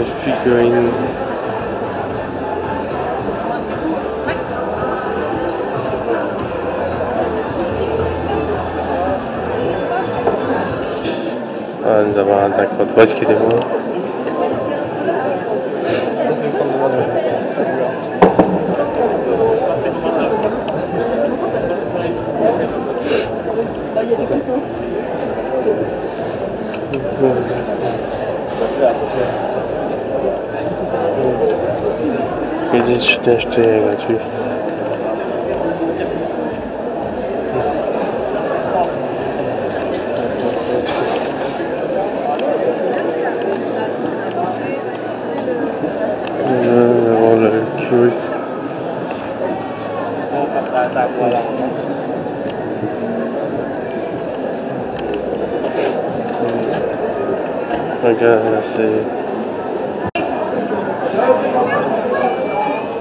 des figurines. Ah, nous avons un d'accord. Oh, excusez-moi. Je t'ai acheté gratuit. Avant le cul. Regarde, c'est...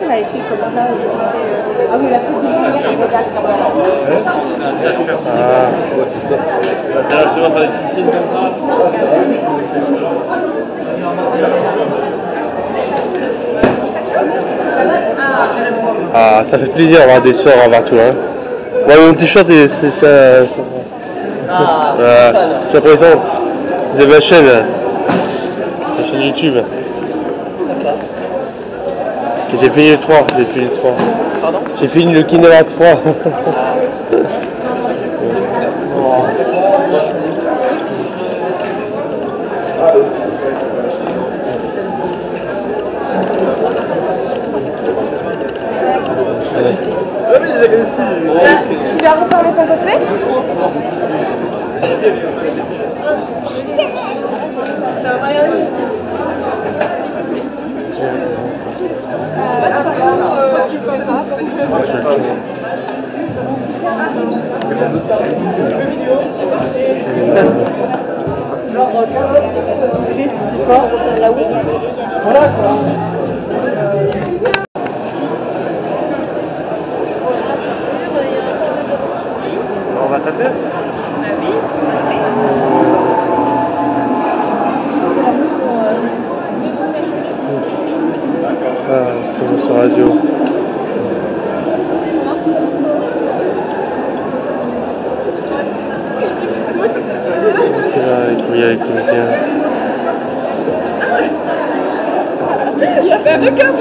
Elle a essayé comme ça. Ah oui, la petite lumière, elle est là sur Ah, c'est ça. Tu vas faire des piscines comme ça? Ah, ça fait plaisir d'avoir des soirs à Vartou, hein. Ouais, mon t-shirt, c'est ça. Ah, je te présente. C'est ma chaîne YouTube. J'ai fini le 3, pardon? J'ai fini le Kinema 3. Tu vas refermer son cosplay? On va taper? Ah, c'est bon sur radio. Ok, là, il y a les comédiens. Mais regarde!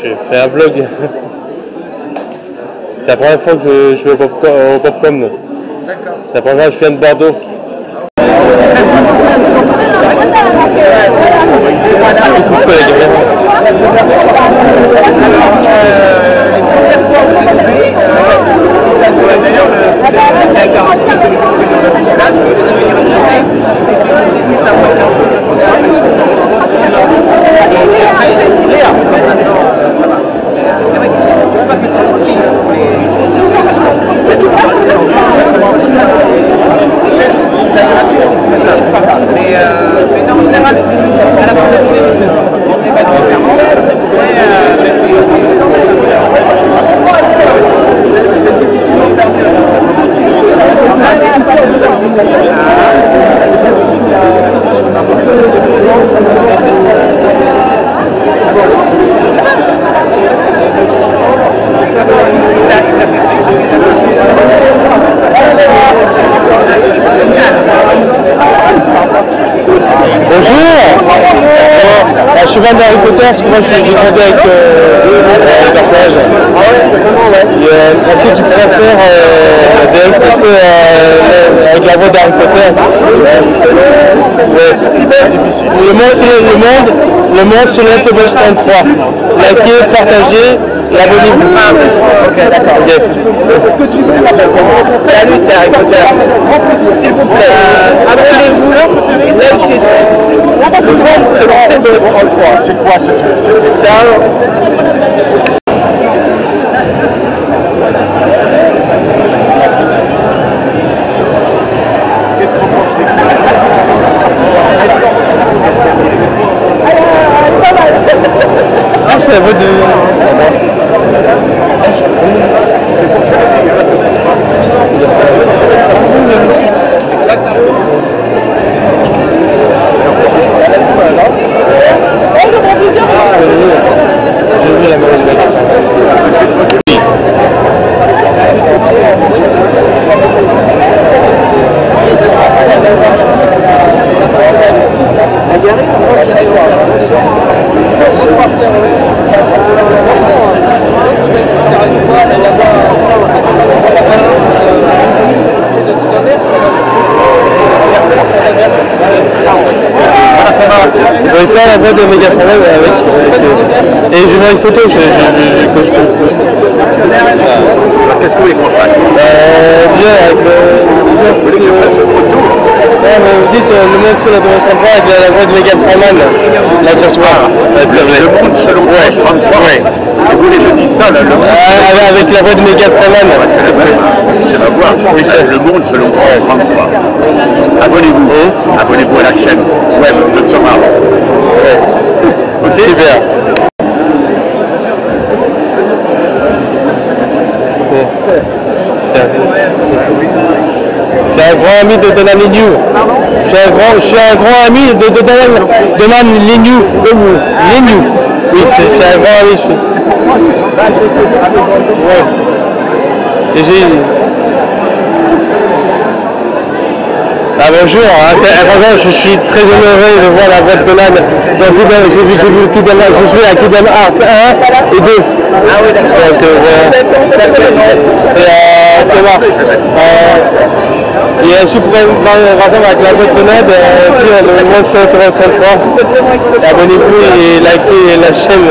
J'ai fait un vlog. C'est la première fois que je vais au Popcorn. D'accord. C'est la première fois que je viens de Bordeaux. Je suis fan d'Harry Potter parce que moi j'ai grandi avec les personnages. Est-ce que tu pourrais faire des LCC avec la voix d'Harry Potter? Le monde sur l'autobus 33. Likez, partagez, abonnez-vous. Ok, d'accord. Est-ce que tu veux salut, c'est Harry Potter. S'il vous plaît, abonnez-vous, likez. Le monde selon l'autobus 33. C'est quoi c'est c'est la voix de... J'ai vu la main. Je vais faire la voix de Méga Problème avec et je vais une photo que je poste. Qu'est-ce que vous voulez qu'on fasse? Déjà avec vous dites le monde sur la 33 avec la voix de Méga Problème, la grosse voix. Le monde selon 33. Vous voulez que je dise ça là, le monde avec la voix de Méga Problème. C'est la voix. Le monde selon 33. Abonnez-vous. Abonnez-vous à la chaîne web de Thomas. Ok, super. Je suis un grand ami de Donan Lignou. Je suis un grand ami de Donan Lignou. Lignou. Oui, c'est un grand ami. Ouais. Et j'ai... Ah, bonjour, franchement, je suis très honoré de voir la voix de Donan. J'ai vu je suis à Kidam Art 1 et 2. Ah oui, d'accord. Il y a un super rapport avec la voix de Donan sur le monde sur 33. Abonnez-vous et likez la chaîne.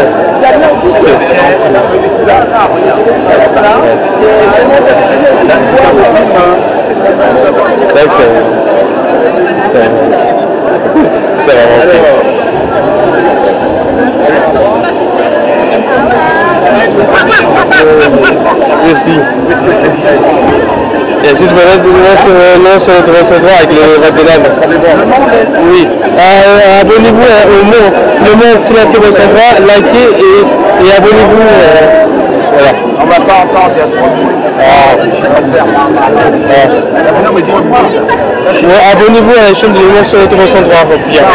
C'est vraiment aussi. Et si je me lance sur le avec le vote de l'âme. Oui. Abonnez-vous au monde, le monde sur la télé 3, likez et abonnez-vous. Voilà. On va pas entendre, il y a trop de bruit. Je vais le faire. Non, mais dis-moi. Abonnez-vous à la chaîne de l'Union sur l'automation 3, au pire.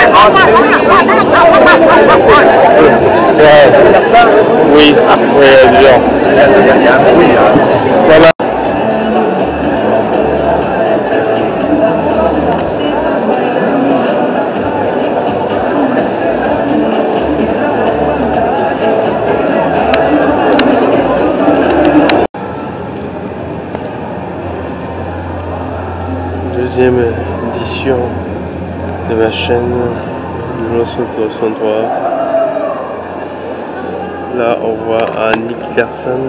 Oui, bien. Voilà. Deuxième édition de ma chaîne de 1963. Là on voit Nick Larson.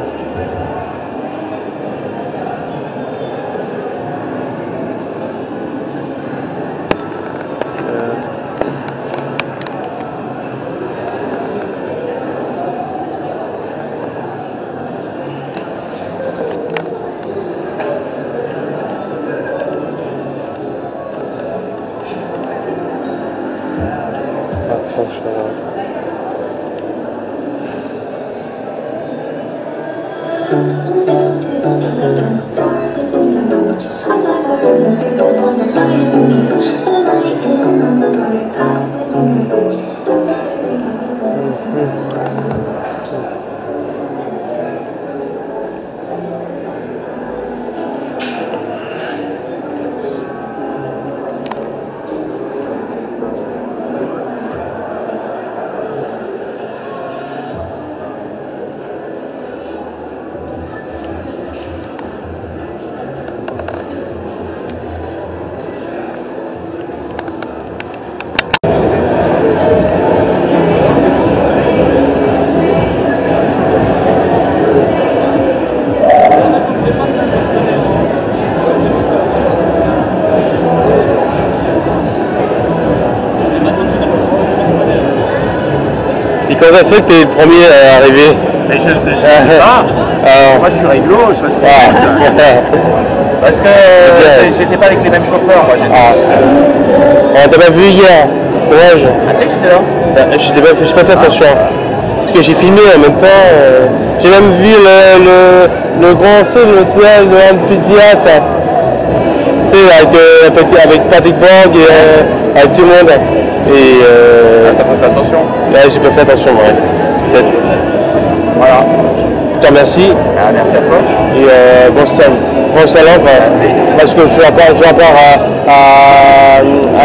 Comment ça se fait que t'es le premier à arriver? Mais je sais pas. Moi je suis réglo, je sais pas. Parce que j'étais pas avec les mêmes chauffeurs. Moi, T'as pas vu hier, c'est dommage. Ah c'est que j'étais là? J'ai pas fait attention. Parce que j'ai filmé en même temps. J'ai même vu le grand film de Anne Pidiat. Tu sais, avec Patrick Borg et avec tout le monde. Et t'as pas fait attention? Ouais, j'ai pas fait attention, ouais. Peut-être. Voilà. Je te remercie. Merci à toi. Et bon salon, parce que je vais encore à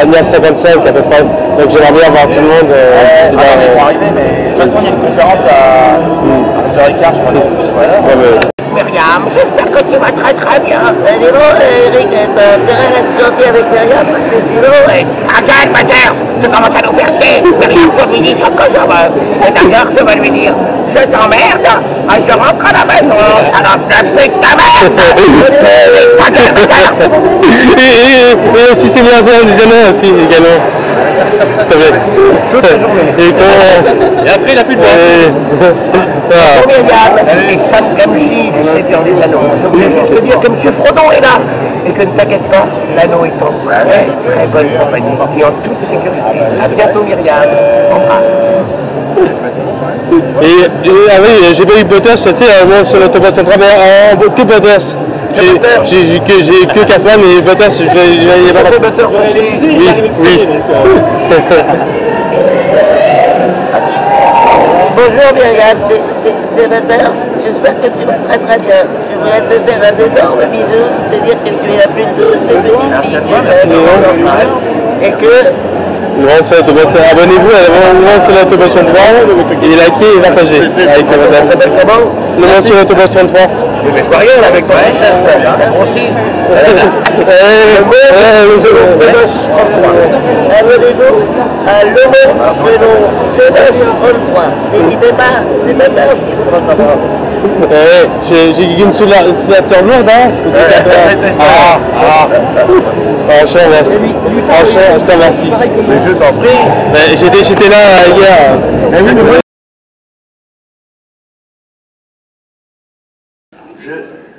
9h55 à peu près. Donc j'aimerais bien voir tout le monde. On va arriver, mais de toute façon il y a une conférence à 11h15, je crois. Myriam, j'espère que tu vas très très bien. Dis donc, Eric, ça intérêt d'être gentil avec Myriam, parce que sinon... Arrête, Mater, tu commences à nous faire chier. Myriam, tu lui dis chaque chose. Et d'ailleurs, tu vas lui dire, je t'emmerde, je rentre à la maison, salope de pute ta mère. Et si c'est bien ça, disais-le aussi également. Toute la journée. Et après, il n'a plus de voix. Myriam, c'est Sam Gamgee du Seigneur des Anneaux. Je voulais juste te dire que M. Frodon est là. Et que ne t'inquiète pas, l'anneau est en très très bonne compagnie et en toute sécurité. A bientôt Myriam, embrasse. Ah oui, j'ai pas eu Butters, tu sais, moi sur l'autobus central, mais que Butters. J'ai que Catman et Butters, je vais y avoir. Butters aussi. Oui. Bonjour Myriam, c'est Butters. J'espère que tu vas très très bien. Je voudrais te faire un énorme bisou, te dire que tu es la plus douce des petites filles et que... Abonnez-vous à sur l'autobus 3 et likez et partagez. Ça s'appelle comment? Le nom sur l'autobus 3. Mais je vois rien là avec ton t-shirt. Aussi. Abonnez-vous à Le Monde selon Tenos 33. N'hésitez pas, c'est Butters qui vous recommande. J'ai une signature lourde, hein? Franchement, merci. Franchement, je te remercie. Mais je t'en prie. J'étais là hier.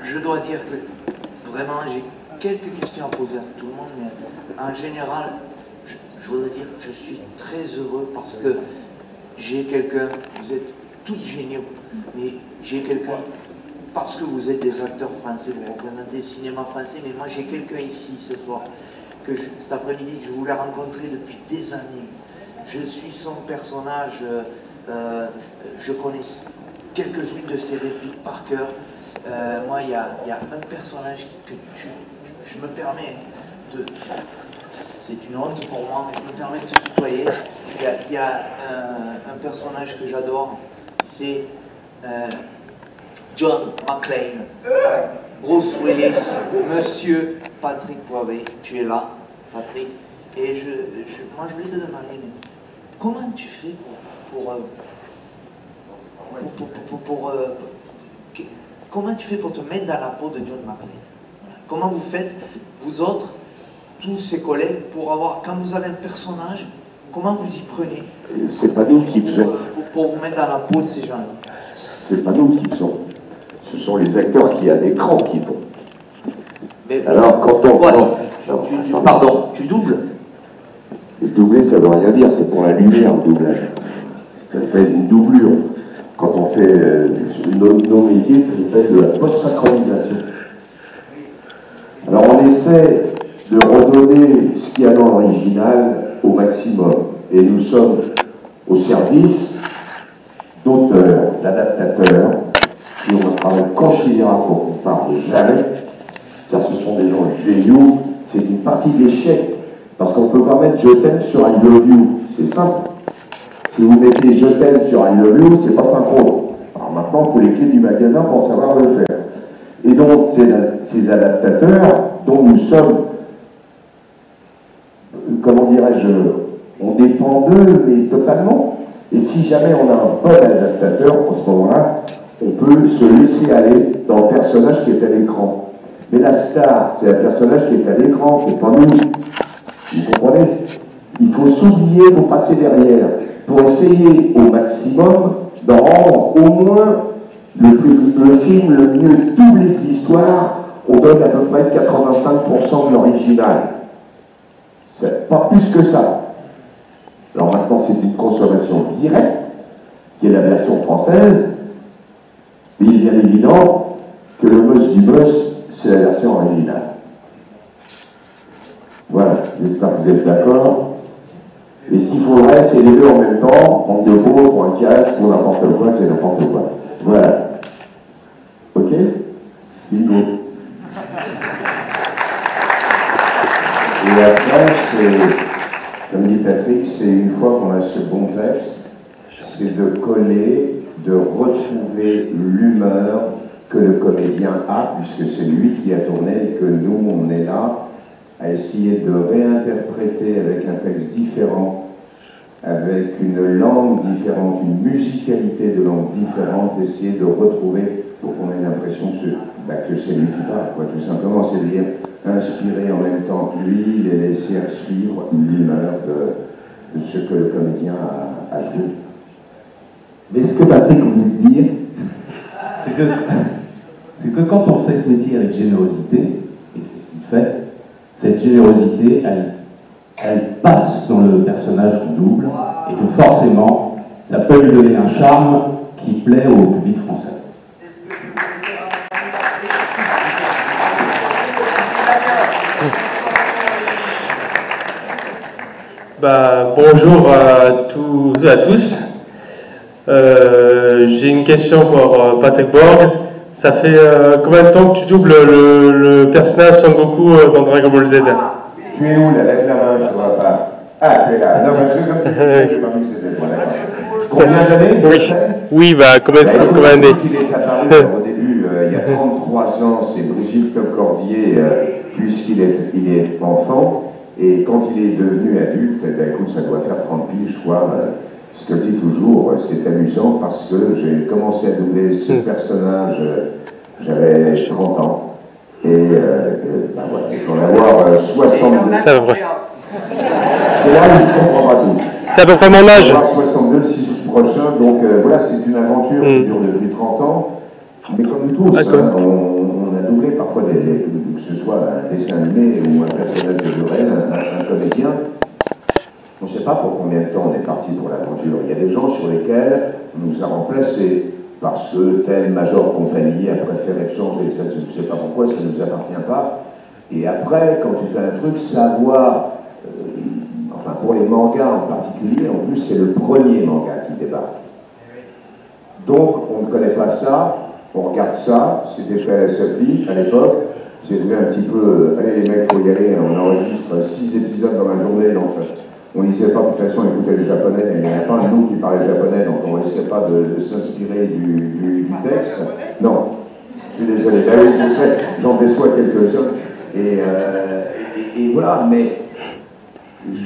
Je dois dire que vraiment j'ai quelques questions à poser à tout le monde, mais en général, je voudrais dire que je suis très heureux parce que j'ai quelqu'un, vous êtes tous géniaux. Mais j'ai quelqu'un, parce que vous êtes des acteurs français, vous représentez le cinéma français, mais moi j'ai quelqu'un ici ce soir, cet après-midi, que je voulais rencontrer depuis des années. Je suis son personnage, je connais quelques-unes de ses répliques par cœur. Moi, il y a un personnage que je me permets de... C'est une honte pour moi, mais je me permets de te tutoyer. Il y a un personnage que j'adore, c'est John McClane. Bruce Willis, Monsieur Patrick Poivet, tu es là, Patrick. Et moi, je voulais te demander, mais comment tu fais comment tu fais pour te mettre dans la peau de John McClane? Comment vous faites, vous autres, tous ces collègues, pour avoir, quand vous avez un personnage, comment vous y prenez? C'est pas nous qui faisons. Pour vous mettre dans la peau de ces gens-là. C'est pas nous qui faisons. Ce sont les acteurs qui à l'écran qui font. Mais, alors quand on... Ouais, pardon, tu doubles? Le doubler, ça veut rien dire, c'est pour la lumière, le doublage. Ça s'appelle une doublure. Quand on fait nos métiers, ça s'appelle de la post-synchronisation. Alors on essaie de redonner ce qu'il y a dans l'original au maximum. Et nous sommes au service d'auteurs, d'adaptateurs, qui ont un travail considérable pour qu'on ne parle jamais, car ce sont des gens géniaux. C'est une partie d'échec, parce qu'on ne peut pas mettre « je t'aime » sur « I love you », c'est simple. Si vous mettez « je t'aime » sur « I love you », c'est pas synchrone. Alors maintenant, il faut les clés du magasin pour savoir le faire. Et donc, ces adaptateurs dont nous sommes, comment dirais-je, on dépend d'eux, mais totalement. Et si jamais on a un bon adaptateur, à ce moment-là, on peut se laisser aller dans le personnage qui est à l'écran. Mais la star, c'est le personnage qui est à l'écran, c'est pas nous. Vous comprenez? Il faut s'oublier, il faut passer derrière, pour essayer au maximum d'en rendre au moins le film le mieux doublé de l'histoire. On donne à peu près 85% de l'original. C'est pas plus que ça. Alors maintenant, c'est une consommation directe, qui est la version française, mais il est bien évident que le must du must, c'est la version originale. Voilà, j'espère que vous êtes d'accord. Et ce qu'il faudrait, c'est les deux en même temps, manque de peau, pour un casque, ou n'importe quoi, c'est n'importe quoi. Voilà. Ok? Bingo. Et après, c'est, comme dit Patrick, c'est une fois qu'on a ce bon texte, c'est de coller, de retrouver l'humeur que le comédien a, puisque c'est lui qui a tourné et que nous, on est là à essayer de réinterpréter avec un texte différent, avec une langue différente, une musicalité de langue différente, d'essayer de retrouver pour qu'on ait l'impression que c'est lui qui parle, quoi, tout simplement, c'est-à-dire inspirer en même temps que lui et laisser suivre l'humeur de ce que le comédien a joué. Mais ce que Patrick voulait dire, c'est que quand on fait ce métier avec générosité, et c'est ce qu'il fait, cette générosité, elle passe dans le personnage qu'on double, et que forcément, ça peut lui donner un charme qui plaît au public français. Bonjour à tous. J'ai une question pour Patrick Borg. Ça fait combien de temps que tu doubles le personnage Son Goku dans Dragon Ball Z? Tu es où là? Lève la main, je ne vois pas. Ah, tu es là. Non, parce que comme tu dis, je n'ai pas vu que c'était moi, d'accord. Combien d'années? Oui, combien d'années? Il est apparu au début, il y a 33 ans, c'est Brigitte Lecordier, puisqu'il est enfant. Et quand il est devenu adulte, écoute, ça doit faire 30 piges, je crois. Ce que je dis toujours, c'est amusant parce que j'ai commencé à doubler ce personnage, j'avais 30 ans. Et voilà, il faut en avoir 62. C'est là où je comprends pas tout. C'est à peu près mon âge. 62 le 6 août prochain, donc voilà, c'est une aventure qui dure depuis 30 ans. Mais comme nous tous, on a doublé parfois, que ce soit un dessin animé ou un personnage de réel, un comédien. On ne sait pas pour combien de temps on est parti pour l'aventure. Il y a des gens sur lesquels on nous a remplacés parce que tel major compagnie a préféré changer. Ça, je ne sais pas pourquoi, ça ne nous appartient pas. Et après, quand tu fais un truc, savoir, enfin pour les mangas en particulier, en plus c'est le premier manga qui débarque. Donc on ne connaît pas ça, on regarde ça, c'était fait à la SAPI à l'époque, c'était un petit peu, allez les mecs, faut y aller, on enregistre 6 épisodes dans la journée, donc on ne lisait pas, de toute façon on écoutait le japonais, il n'y en a pas un de nous qui parlait japonais, donc on ne risquait pas de s'inspirer du texte. Non, je suis désolé, oui, je sais, j'en déçois quelques-uns, et voilà, mais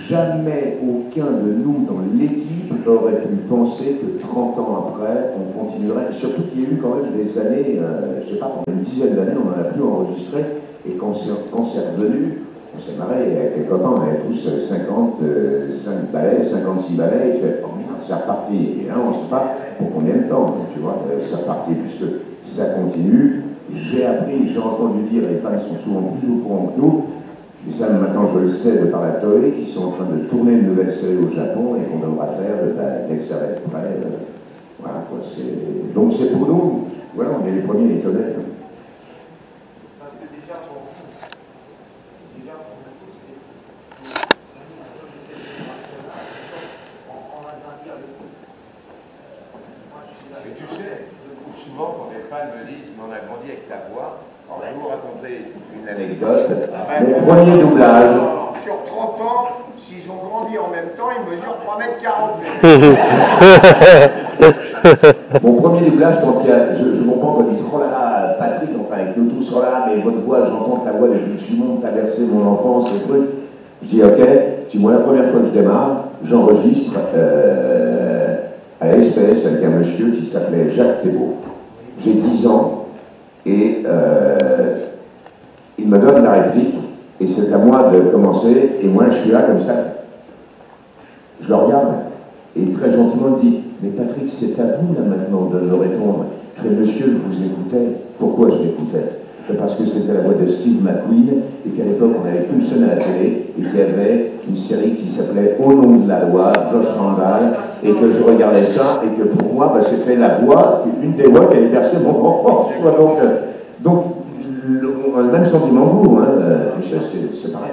jamais aucun de nous dans l'équipe aurait pu penser que 30 ans après, on continuerait, surtout qu'il y a eu quand même des années, je ne sais pas, pendant une dizaine d'années, on n'en a plus enregistré, et quand c'est revenu, on s'est marré avec les copains, on avait tous 55 ballets, 56 ballets, et tu fais, oh merde, c'est reparti, et là on ne sait pas pour combien de temps, tu vois, c'est reparti, puisque ça continue. J'ai appris, j'ai entendu dire, les fans sont souvent plus au courant que nous, et ça maintenant je le sais de par la Toei, qui sont en train de tourner une nouvelle série au Japon et qu'on devra faire dès que ça va être prêt. Voilà quoi, donc c'est pour nous, voilà, on est les premiers étonnés. Souvent, quand les fans me disent, mais on a grandi avec ta voix, on va vous raconter une Anecdote. Mon premier doublage. Sur 30 ans, s'ils ont grandi en même temps, ils mesurent 3 m 40. Mon premier doublage, quand il y a, je m'entends quand ils disent, oh là là, Patrick, enfin avec nous tous, oh là là, mais votre voix, j'entends ta voix depuis que je suis monde, t'as versé mon enfance, et truc. Je dis, ok, je dis, moi la première fois que je démarre, j'enregistre à la SPS avec un monsieur qui s'appelait Jacques Thébault. J'ai 10 ans et il me donne la réplique et c'est à moi de commencer et moi je suis là comme ça. Je le regarde et très gentiment il dit « Mais Patrick, c'est à vous là maintenant de me répondre. » Je fais « Monsieur, je vous écoutais. » Pourquoi je l'écoutais? Parce que c'était la voix de Steve McQueen et qu'à l'époque on n'avait qu'une chaîne à la télé et qu'il y avait une série qui s'appelait Au nom de la loi, Josh Randall, et que je regardais ça et que pour moi bah, c'était la voix, une des voix qui avait bercé mon enfance. Donc on a le même sentiment que vous, hein, c'est pareil.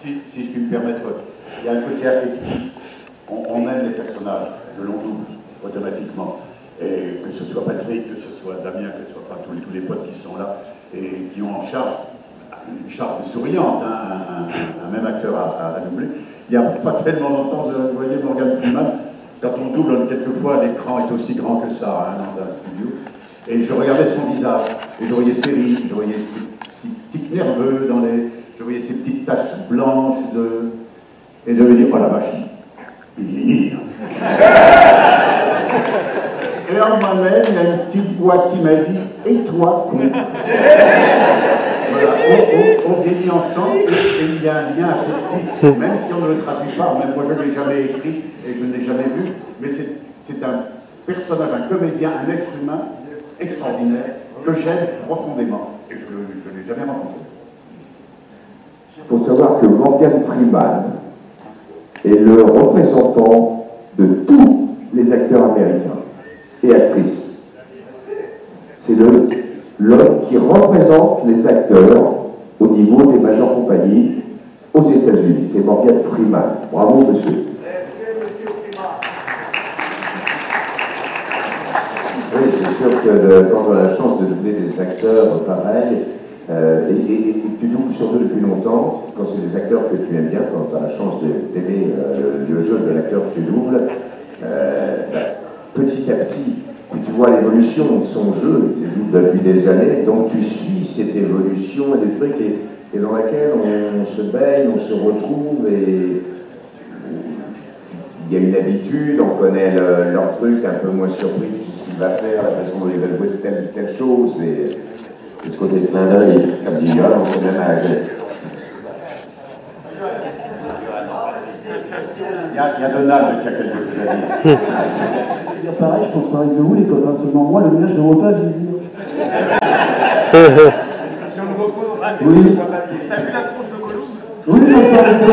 Si je puis me permettre, il y a un côté affectif, on aime les personnages que l'on double automatiquement. Et que ce soit Patrick, que ce soit Damien, que ce soit pas tous les potes qui sont là et qui ont en charge une charge souriante, hein, un même acteur à doubler. Il n'y a pas tellement longtemps, vous voyez Morgan Freeman, quand on double, quelquefois l'écran est aussi grand que ça hein, dans un studio. Et je regardais son visage, et je voyais ses rides, je voyais ses petits tics nerveux, je voyais ses petites taches blanches, et je me dis, oh la vache, il vieillit. Et en moi-même, il y a une petite voix qui m'a dit « Et toi, con ?» Voilà, on vieillit ensemble et il y a un lien affectif, même si on ne le traduit pas. Même moi, je ne l'ai jamais écrit et je ne l'ai jamais vu, mais c'est un personnage, un comédien, un être humain extraordinaire que j'aime profondément et je ne l'ai jamais rencontré. Il faut savoir que Morgan Freeman est le représentant de tous les acteurs américains et actrices. C'est l'homme qui représente les acteurs au niveau des majeures compagnies aux États-Unis. C'est Morgan Freeman. Bravo, monsieur. Oui, c'est sûr que quand on a la chance de doubler des acteurs pareils, et tu doubles surtout depuis longtemps, quand c'est des acteurs que tu aimes bien, quand tu as la chance d'aimer le jeu de l'acteur que tu doubles, petit à petit, tu vois l'évolution de son jeu, il double depuis des années, donc tu suis cette évolution et des trucs et dans laquelle on se baigne, on se retrouve et il y a une habitude, on connaît leur truc, un peu moins surpris de ce qu'il va faire, la façon dont il va jouer telle chose et ce côté clin d'œil, comme dit Yoann, on sait même âge. Il y a Donald qui a quelque chose à dire. Pareil, je pense pareil que vous, les copains, seulement moi, le mien, je ne vois pas vivre. Oui. Oui, je pense pareil que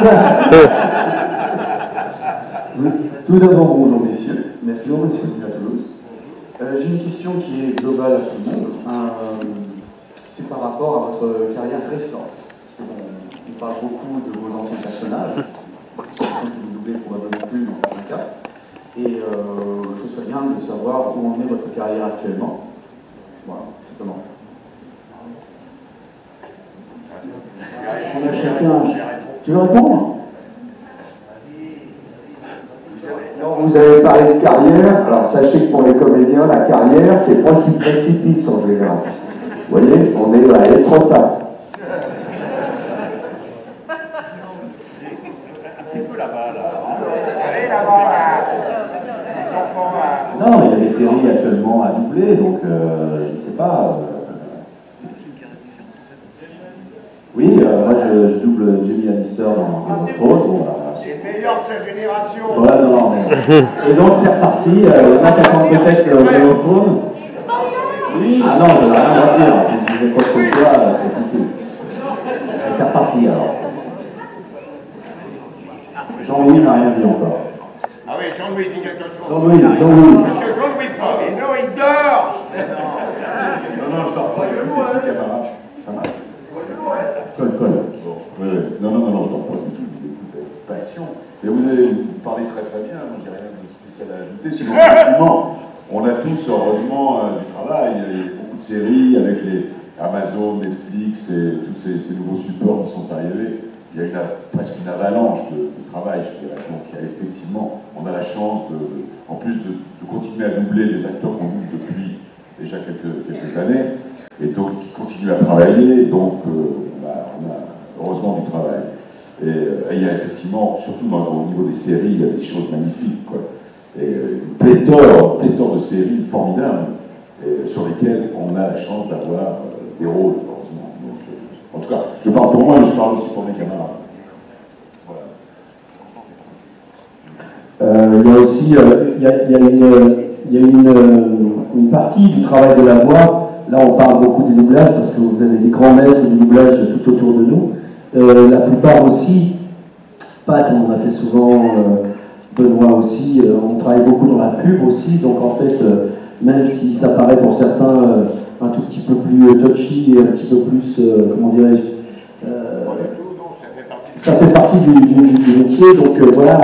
Tout d'abord, bonjour messieurs. Merci d'être venus à Toulouse. J'ai une question qui est globale à tout le monde. C'est par rapport à votre carrière récente. Parce on parle beaucoup de vos anciens personnages. Que vous doublez probablement plus dans certains cas. Et ce serait bien de savoir où en est votre carrière actuellement. Voilà, simplement. On a chacun. Tu veux répondre? Vous avez parlé de carrière, alors sachez que pour les comédiens, la carrière, c'est proche du précipice en général. Vous voyez, on est allé trop tard. Non, il y a des séries actuellement à doubler, donc je ne sais pas. Oui, moi je double Jamie Lannister dans Game of Thrones. C'est le meilleur de sa génération. Voilà, non, mais... Et donc c'est reparti, il y en a qui attendent peut-être Game of Thrones. Oui. Ah non, je n'ai rien à dire, si je disais quoi que ce soit, c'est foutu. Et c'est reparti alors. Jean-Louis n'a rien dit encore. Ah oui, Jean-Louis dit quelque chose. Jean-Louis. Monsieur Jean-Louis pas. Et non, il dort. Non, je dors pas, il y a une petite camarade. Ça marche. Colle. Bon, oui. Non, je dors pas du tout, vous écoutez. Passion. Et vous parlez très bien, moi j'ai rien de spécial à ajouter, sinon effectivement, on a tous heureusement du travail, il y a beaucoup de séries avec les Amazon, Netflix et tous ces nouveaux supports qui sont arrivés, il y a presque une avalanche de travail, je dirais. Donc il y a effectivement, on a la chance en plus de continuer à doubler des acteurs qu'on double depuis déjà quelques années, et donc qui continuent à travailler, donc on a heureusement du travail. Et il y a effectivement, surtout au niveau des séries, il y a des choses magnifiques, quoi. Et une pléthore de séries formidables sur lesquelles on a la chance d'avoir des rôles, heureusement. Donc, en tout cas, je parle pour moi, mais je parle aussi pour mes camarades. Voilà. Il y a aussi il y a une partie du travail de la voix. Là, on parle beaucoup des doublages parce que vous avez des grands maîtres du doublage tout autour de nous. La plupart aussi, Pat, on en a fait souvent, Benoît aussi, on travaille beaucoup dans la pub aussi, donc en fait, même si ça paraît pour certains un tout petit peu plus touchy et un petit peu plus, comment dirais-je, ça fait partie du métier, donc voilà,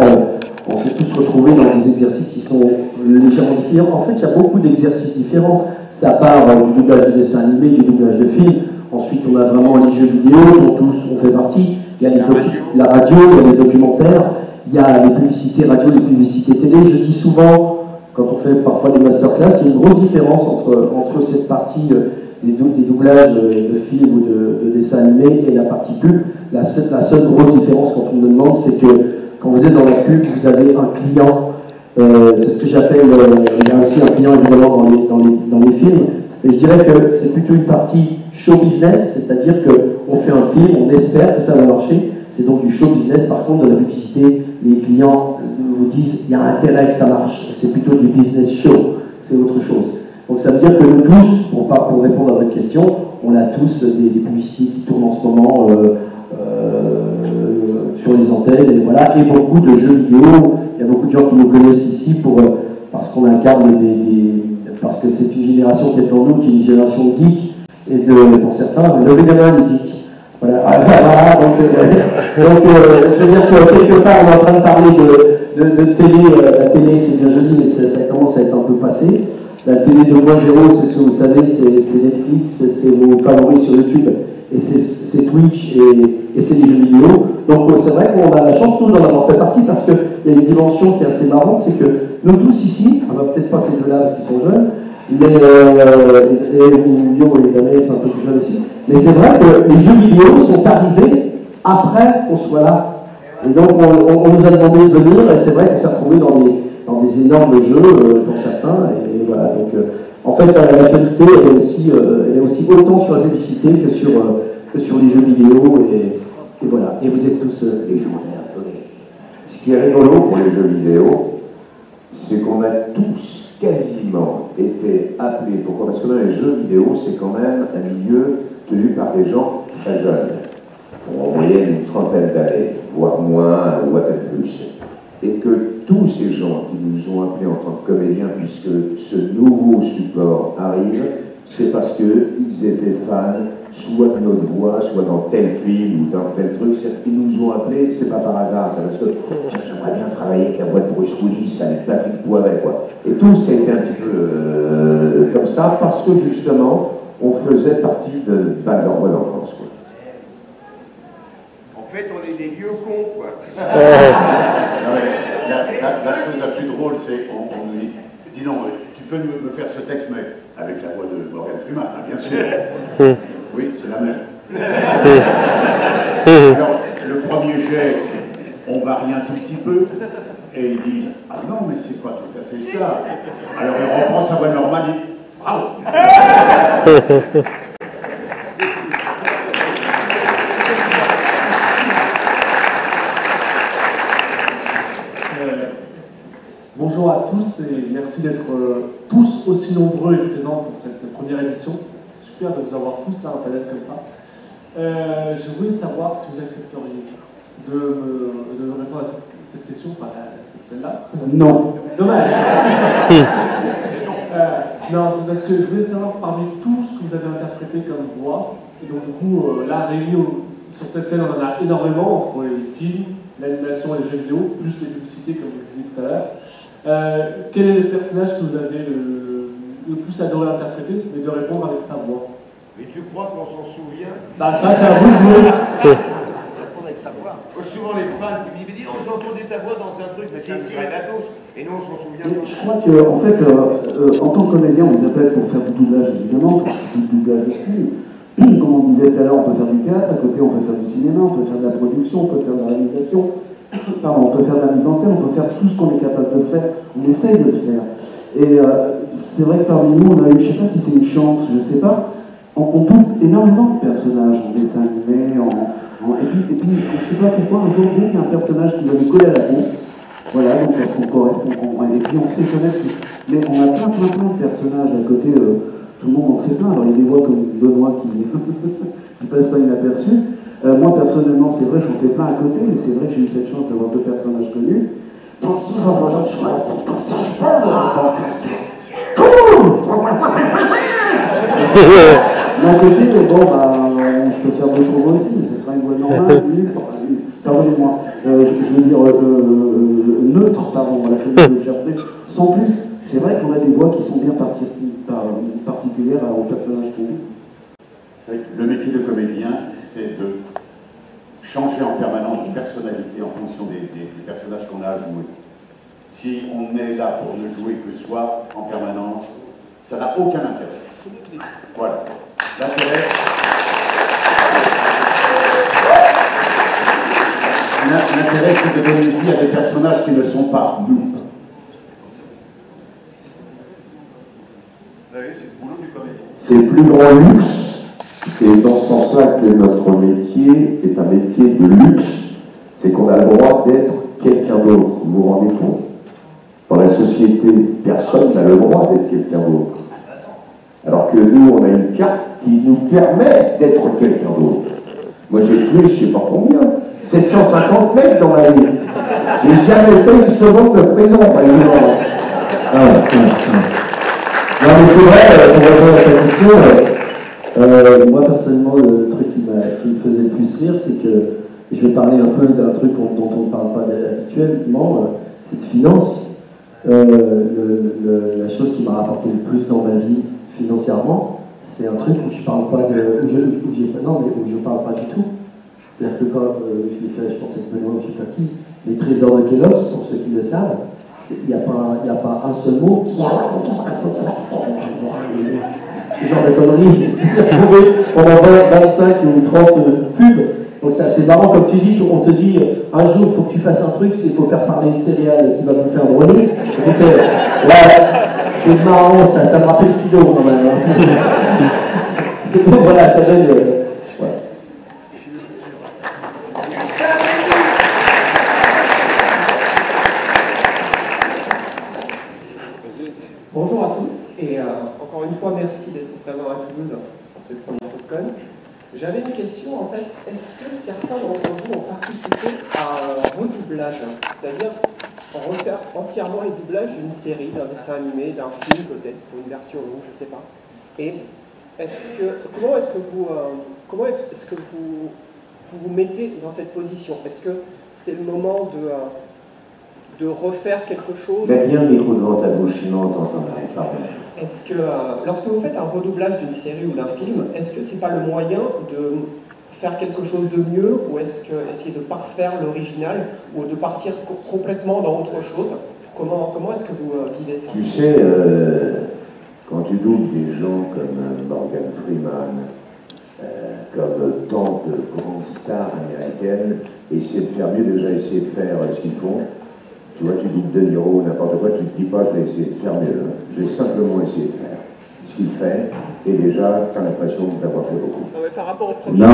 on s'est tous retrouvés dans des exercices qui sont légèrement différents. En fait, il y a beaucoup d'exercices différents, ça part du doublage de dessin animé, du doublage de film. Ensuite, on a vraiment les jeux vidéo, dont tous on fait partie. Il y a la radio, il y a les documentaires, il y a les publicités radio, les publicités télé. Je dis souvent, quand on fait parfois des masterclass, qu'il y a une grosse différence entre cette partie des doublages de films ou de dessins animés et la partie pub. La seule grosse différence quand on me demande, c'est que quand vous êtes dans la pub, vous avez un client, c'est ce que j'appelle, il y a aussi un client évidemment dans les films, mais je dirais que c'est plutôt une partie show business, c'est-à-dire qu'on fait un film, on espère que ça va marcher, c'est donc du show business. Par contre, de la publicité, les clients vous disent il y a intérêt que ça marche, c'est plutôt du business show, c'est autre chose. Donc ça veut dire que nous tous, pour répondre à votre question, on a tous des publicités qui tournent en ce moment sur les antennes, et voilà, et beaucoup de jeux vidéo. Il y a beaucoup de gens qui nous connaissent ici parce qu'on incarne parce que c'est une génération qui est devant nous, qui est une génération geek, et pour certains, levez les mains les geeks. Voilà, donc je veux dire que quelque part on est en train de parler de télé, la télé c'est bien joli, mais ça commence à être un peu passé. La télé de Voix Géro, c'est ce que vous savez, c'est Netflix, c'est vos favoris sur YouTube, et c'est Twitch, et c'est les jeux vidéo. Donc c'est vrai qu'on a la chance, nous, d'en avoir fait partie, parce qu'il y a une dimension qui est assez marrante, c'est que nous tous ici, on va peut-être pas ces deux-là parce qu'ils sont jeunes, mais Yo et Dané sont un peu plus jeunes aussi, mais c'est vrai que les jeux vidéo sont arrivés après qu'on soit là. Et donc on nous a demandé de venir, et c'est vrai qu'on s'est retrouvés dans des énormes jeux pour certains, et voilà. Donc en fait l'actualité elle est aussi autant sur la publicité que sur les jeux vidéo, et voilà. Et vous êtes tous les joueurs. Ce qui est rigolo pour les jeux vidéo, c'est qu'on a tous quasiment été appelés. Pourquoi? Parce que dans les jeux vidéo, c'est quand même un milieu tenu par des gens très jeunes, en moyenne une trentaine d'années, voire moins, ou à peine plus. et que tous ces gens qui nous ont appelés en tant que comédiens, puisque ce nouveau support arrive, c'est parce qu'ils étaient fans, soit de notre voix, soit dans tel film ou dans tel truc. Ils nous ont appelés, c'est pas par hasard, c'est parce que j'aimerais bien travailler avec la voix de Bruce Willis, avec Patrick Poivet, quoi. Et tout ça a été un petit peu comme ça, parce que justement, on faisait partie de leur voix d'enfance, quoi. En fait, on est des vieux cons, quoi. La chose la plus drôle, c'est qu'on nous dit non, tu peux me faire ce texte, mais avec la voix de Morgan Freeman, hein, bien sûr. Oui, c'est la même. Alors, le premier jet, on varie un tout petit peu, et ils disent ah non, mais c'est pas tout à fait ça. Alors il reprend sa voix normale, il dit bravo. Bonjour à tous et merci d'être tous aussi nombreux et présents pour cette première édition. C'est super de vous avoir tous là en palette comme ça. Je voulais savoir si vous accepteriez de me répondre à cette question, enfin celle-là. Non. Dommage. Non, c'est parce que je voulais savoir parmi tout ce que vous avez interprété comme voix, et donc du coup là réunis sur cette scène on en a énormément entre les films, l'animation et les jeux vidéo, plus les publicités comme je le disais tout à l'heure. Quel est le personnage que vous avez le plus adoré interpréter, mais de répondre avec sa voix? Mais tu crois qu'on s'en souvient? Bah ça c'est à vous de jouer. Répondre avec sa voix. Souvent les fans qui me disent non, j'ai entendu ta voix dans un truc, mais c'est Datos. Et nous on s'en souvient. Je crois qu'en fait, en tant que comédien, on les appelle pour faire du doublage, évidemment, pour faire du doublage de film. Comme on disait tout à l'heure, on peut faire du théâtre, à côté on peut faire du cinéma, on peut faire de la production, on peut faire de la réalisation. Pardon, on peut faire de la mise en scène, on peut faire tout ce qu'on est capable de faire, on essaye de le faire. Et c'est vrai que parmi nous, on a eu, je ne sais pas si c'est une chance, je ne sais pas, on double énormément de personnages en dessin animé, et puis on ne sait pas pourquoi, un jour, il y a un personnage qui va nous coller à la peau, voilà, donc parce qu'on correspond, et puis on se fait connaître, mais on a plein de personnages à côté, tout le monde en fait plein, alors il y a des voix comme Benoît qui passent pas inaperçus. Moi, personnellement, c'est vrai, j'en fais plein à côté, mais c'est vrai que j'ai eu cette chance d'avoir deux personnages connus. Donc, si vous voulez que je vous réponde comme ça, je peux vous répondre comme ça. D'un côté, bon, je peux faire d'autres voix aussi, mais ce sera une voix normale, pardonnez-moi, je veux dire neutre, pardon, voilà, je vais le chercher, sans plus. C'est vrai qu'on a des voix qui sont bien particulières aux personnages connus. Le métier de comédien, c'est de changer en permanence de personnalité en fonction des personnages qu'on a à jouer. Si on est là pour ne jouer que soi en permanence, ça n'a aucun intérêt. Voilà. L'intérêt, c'est de donner vie à des personnages qui ne sont pas nous. C'est le plus grand luxe, c'est dans ce sens-là que notre métier est un métier de luxe, c'est qu'on a le droit d'être quelqu'un d'autre. Vous vous rendez compte? Dans la société, personne n'a le droit d'être quelqu'un d'autre. Alors que nous, on a une carte qui nous permet d'être quelqu'un d'autre. Moi, j'ai tué, je ne sais pas combien, 750 mecs dans ma vie. J'ai jamais fait une seconde de prison, par exemple. Non, mais c'est vrai, pour répondre à ta question, moi personnellement, le truc qui me faisait le plus rire, c'est que je vais parler un peu d'un truc dont on ne parle pas habituellement, c'est de finance. La chose qui m'a rapporté le plus dans ma vie financièrement, c'est un truc où je parle pas où je parle pas du tout. C'est-à-dire que quand je l'ai fait, je pense que c'est Benoît, je ne sais pas qui, les trésors de Kellogg's, pour ceux qui le savent, il n'y a pas un seul mot qui ce genre de conneries, c'est retrouvé pendant 25 ou 30 pubs. Donc c'est assez marrant, comme tu dis, on te dit un jour il faut que tu fasses un truc, il faut faire parler une céréale qui va nous faire brûler. Et tu fais, ouais, c'est marrant, ça me rappelle Fido quand même. Donc voilà, ça donne. Bonjour à tous et encore une fois merci d'être présents à Toulouse pour cette première TopCon. J'avais une question en fait, est-ce que certains d'entre vous ont participé à un redoublage? C'est-à-dire, refaire entièrement les doublages d'une série, d'un dessin animé, d'un film peut-être, ou une version longue, je ne sais pas. Et comment est-ce que vous vous mettez dans cette position? Est-ce que c'est le moment de refaire quelque chose? Mets bien le micro devant ta bouche, sinon on t'entend pas. Est-ce que lorsque vous faites un redoublage d'une série ou d'un film, est-ce que c'est pas le moyen de faire quelque chose de mieux, ou est-ce que essayer de parfaire l'original, ou de partir complètement dans autre chose? Comment est-ce que vous vivez ça? Tu sais, quand tu doubles des gens comme Morgan Freeman, comme tant de grandes stars américaines, essayer de faire mieux, déjà essayer de faire ce qu'ils font. Tu vois, tu doubles De Niro, n'importe quoi, tu te dis pas, je vais essayer de faire mieux. Je vais simplement essayer de faire ce qu'il fait, et déjà, tu as l'impression d'avoir fait beaucoup. Par rapport au premier... Non,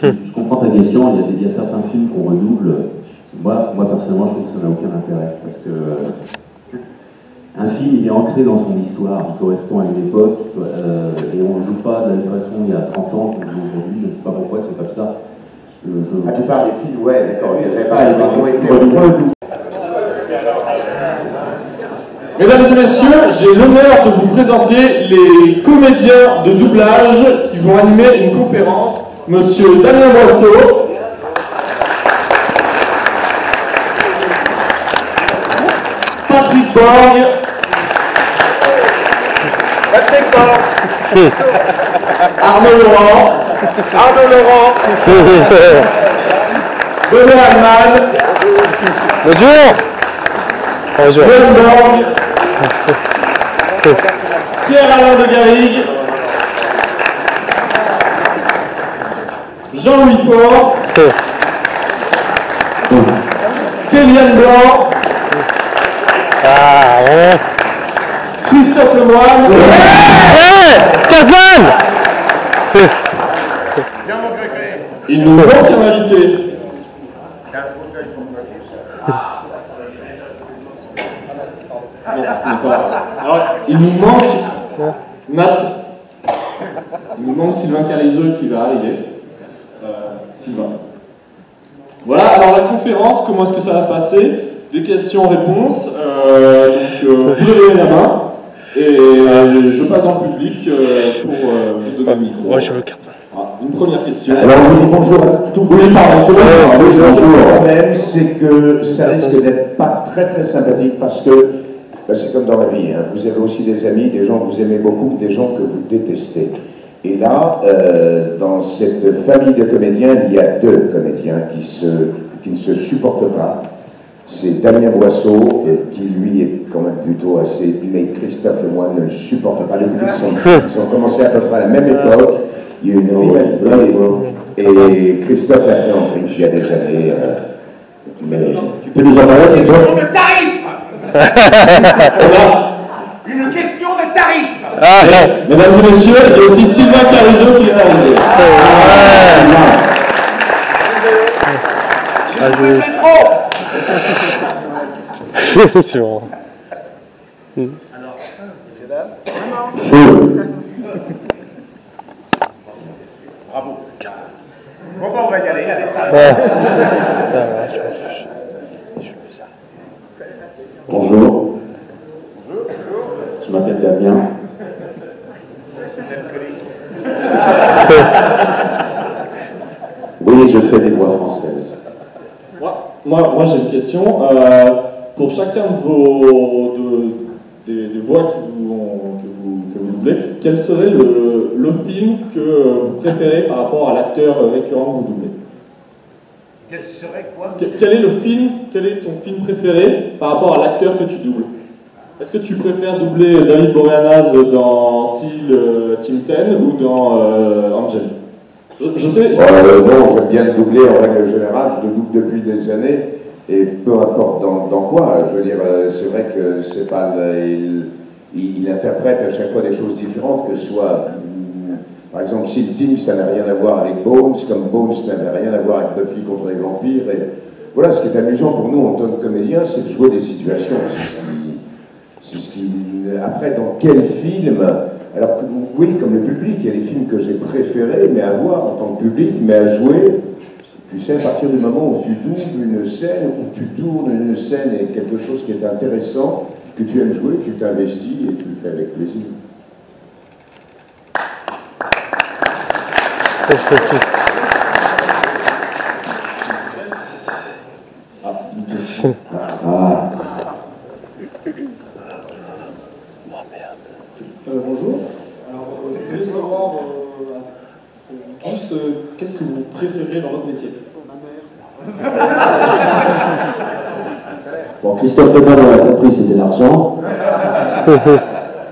je comprends ta question, il y a certains films qu'on redouble. Moi, personnellement, je trouve que ça n'a aucun intérêt, parce que un film, il est ancré dans son histoire, il correspond à une époque, et on ne joue pas de la même façon il y a 30 ans qu'on joue aujourd'hui, je ne sais pas pourquoi, c'est comme ça. Ah, tu parles des films, ouais, d'accord, ils ont été redoublés. Mesdames et messieurs, j'ai l'honneur de vous présenter les comédiens de doublage qui vont animer une conférence. Monsieur Damien Boisseau, Patrick Borg, Arnaud Laurent, Benoît Alman, Bonjour. Björn Borg, Pierre-Alain de Garrigue, Jean-Louis Faure, Kéliane Blanc, Christophe Lemoine, il nous manque un invité. Non, ce n'est pas. Alors, il nous manque Matt. Il nous manque Sylvain Carizeux qui va arriver. Sylvain. Voilà, alors la conférence, comment est-ce que ça va se passer? Des questions-réponses. Vous levez la main et je passe dans le public pour vous donner le micro. Moi, je veux carte. Une première question. Alors, on dit bonjour à tout le monde. Le problème, c'est que ça risque d'être pas très très sympathique parce que c'est comme dans la vie. Hein. Vous avez aussi des amis, des gens que vous aimez beaucoup, des gens que vous détestez. Et là, dans cette famille de comédiens, il y a deux comédiens qui ne se supportent pas. C'est Damien Boisseau, qui lui est quand même plutôt assez... Mais Christophe Lemoine ne le supporte pas. Les ils ont commencé à peu près à la même époque. Il y a eu une rivalité. Et Christophe l'a fait en prix il y a des années. Mais tu peux nous en parler, Christophe? De tarif. Une question de tarif. Mesdames et messieurs, il y a aussi Sylvain Carizeux qui est arrivé. Je trop. C'est bon. Alors, bravo. Bon, on va y aller, allez, ça. Bonjour. Je m'appelle Damien. Oui, je fais des voix françaises. Moi j'ai une question. Pour chacun des voix que vous doublez, quel serait le film que vous préférez par rapport à l'acteur récurrent que vous doublez? Quel serait quoi? Quel est le film, quel est ton film préféré par rapport à l'acteur que tu doubles? Est-ce que tu préfères doubler David Boreanaz dans Seal Team 10 ou dans Angel? Je sais. Non, j'aime bien le doubler en règle générale, je le double depuis des années, et peu importe dans quoi, je veux dire, c'est vrai que c'est pas... Il interprète à chaque fois des choses différentes, que ce soit... Par exemple, Seal Team, ça n'a rien à voir avec Bones, comme Bones n'avait rien à voir avec Buffy contre les vampires, et voilà, ce qui est amusant pour nous en tant que comédiens, c'est de jouer des situations, c'est ce qui... Après, dans quel film... Alors, oui, comme le public, il y a des films que j'ai préférés, mais à voir en tant que public, mais à jouer, Tu sais, à partir du moment où tu doubles une scène, où tu tournes une scène et quelque chose qui est intéressant, que tu aimes jouer, tu t'investis et tu le fais avec plaisir. Ah, une question. Bonjour. Alors, je voulais savoir, tous, qu'est-ce que vous préférez dans votre métier? Bon, Christophe Lemoine, on l'a compris, c'était l'argent.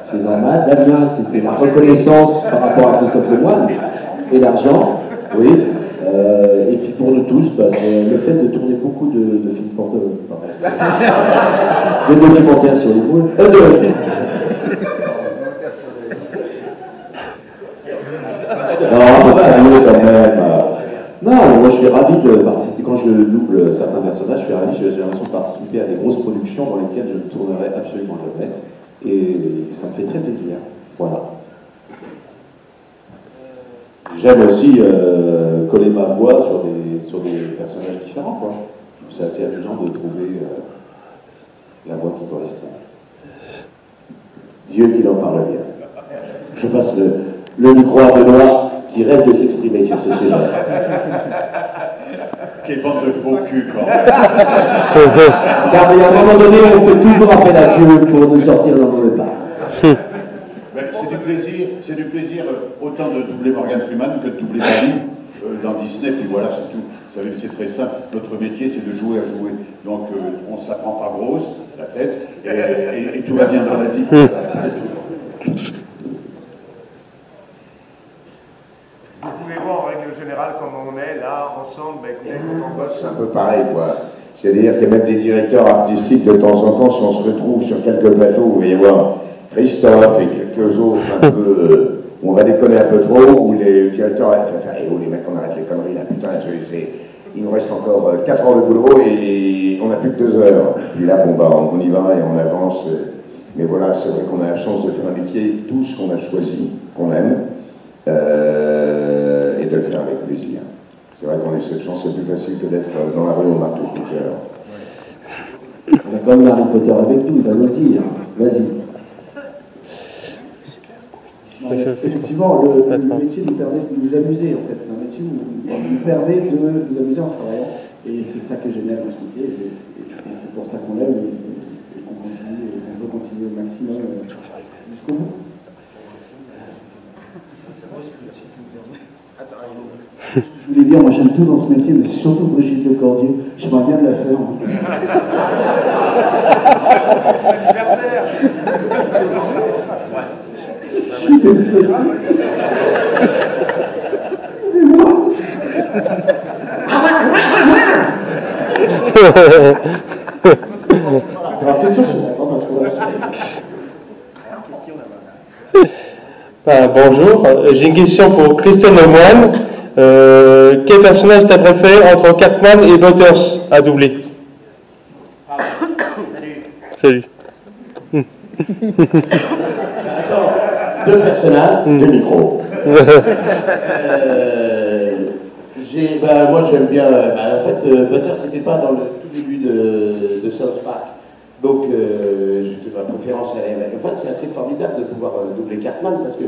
C'est normal. Damien, c'était la reconnaissance par rapport à Christophe Lemoine. Et l'argent, oui. Et puis pour nous tous, bah, c'est le fait de tourner beaucoup de films porno. De documentaires sur les boules. Non, sérieux quand même. Non, moi je suis ravi de participer. Quand je double certains personnages, je suis ravi, j'ai l'impression de participer à des grosses productions dans lesquelles je ne tournerai absolument jamais. Et ça me fait très plaisir. Voilà. J'aime aussi coller ma voix sur des personnages différents, quoi. C'est assez amusant de trouver la voix qui correspond. Dieu qu'il en parle bien. Je passe le micro à Benoît qui rêve de s'exprimer sur ce sujet. Quelle bande de faux cul, quoi. Car à un moment donné, on fait toujours appel à Dieu pour nous sortir dans le pas. C'est du plaisir autant de doubler Morgan Freeman que de doubler Bali dans Disney, puis voilà, c'est tout. Vous savez, c'est très simple. Notre métier, c'est de jouer à jouer. Donc, on ne se la prend pas grosse, la tête, et tout va bien dans la vie. Vous pouvez voir en règle générale comment on est là, ensemble, on bosse. C'est un peu pareil, quoi. C'est-à-dire qu'il y a même des directeurs artistiques, de temps en temps, si on se retrouve sur quelques plateaux, vous allez voir Christophe et quelques autres un peu, on va déconner un peu trop, où les directeurs, les mecs, on arrête les conneries là, putain, il nous reste encore 4 heures de boulot et on n'a plus que 2 heures. Puis là, bon, bah, on y va et on avance. Mais voilà, c'est vrai qu'on a la chance de faire un métier, tous qu'on a choisi, qu'on aime, et de le faire avec plaisir. C'est vrai qu'on a cette chance, c'est plus facile que d'être dans la rue au marteau-piqueur. On a quand même Harry Potter avec nous, il va nous le dire. Vas-y. Effectivement, le métier nous permet de nous amuser, en fait. C'est un métier où nous permet de nous amuser en travaillant. Et c'est ça que j'aime bien dans ce métier. Et c'est pour ça qu'on l'aime et qu'on continue, et qu'on veut continuer au maximum jusqu'au bout. Je voulais dire, moi j'aime tout dans ce métier, mais surtout Brigitte Lecordier. J'aimerais bien la faire. Je suis désolé. C'est moi. Alors, question suivante, parce que bonjour, j'ai une question pour Christophe Lemoine. Quel personnage t'as préféré entre Cartman et Butters à doubler? Salut. Attends, 2 personnages, 2 micros. Moi j'aime bien. En fait, Butters c'était pas dans le tout début de South Park. Donc ma préférence à elle. En fait, c'est assez formidable de pouvoir doubler Cartman parce que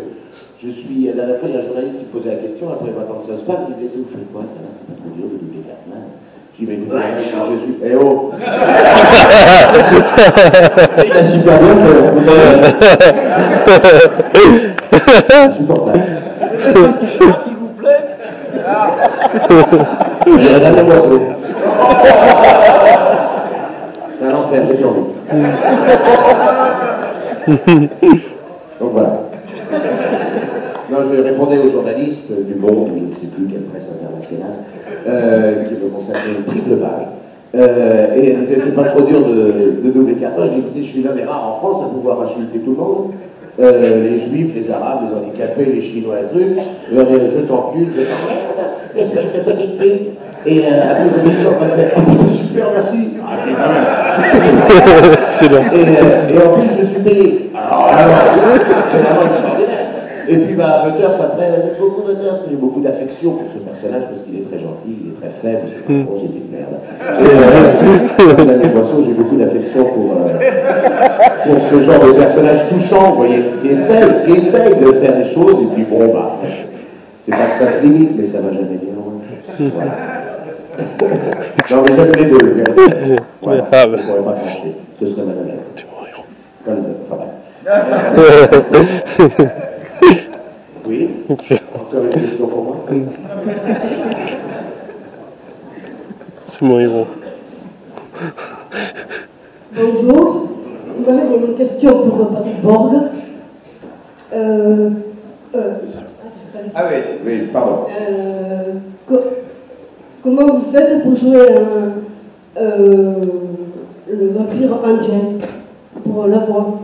la dernière fois, il y a un journaliste qui posait la question après 20 ans de South Park, il disait, vous faites quoi ça va, c'est pas trop dur de doubler Cartman? J'ai dit, mais écoutez, je suis... Eh oh. Il a super bien fait, vous savez. Insupportable. S'il vous plaît. Il y a la dernière moisson. C'est un enfer, j'ai plus envie. Donc voilà. Non, je répondais aux journalistes du Monde, ou je ne sais plus quelle presse internationale, qui me consacrait une triple page. Et elle disait, c'est pas trop dur de doubler Cartman. Je dis, écoutez, je suis l'un des rares en France à pouvoir insulter tout le monde. Les juifs, les arabes, les handicapés, les chinois, les trucs. Je t'encule, je t'emmerde, espèce de petite pute. Et à cause de mes yeux, on va faire, oh putain, super, merci. Ah, j'ai pas mal. Et en plus, je suis payé. Alors, c'est vraiment extraordinaire. Et Et puis, bah, Butters, après, elle a dit beaucoup Butters. J'ai beaucoup d'affection pour ce personnage parce qu'il est très gentil, il est très faible, c'est pas bon, j'ai fait une merde. Et dans mes boissons, j'ai beaucoup d'affection pour ce genre de personnage touchant, vous voyez, qui essaye de faire des choses, et puis bon, bah, c'est pas que ça se limite, mais ça va jamais bien loin. Voilà. Non, mais j'aime les deux. Voilà, je ne pourrais pas cracher. Ce serait ma mère. Enfin bref. Oui. Encore une question pour moi. C'est mon héros. Bonjour. Moi, j'ai une question pour Patrick Borg. Ah oui, oui, pardon. Comment vous faites pour jouer le vampire Angel, pour la voix?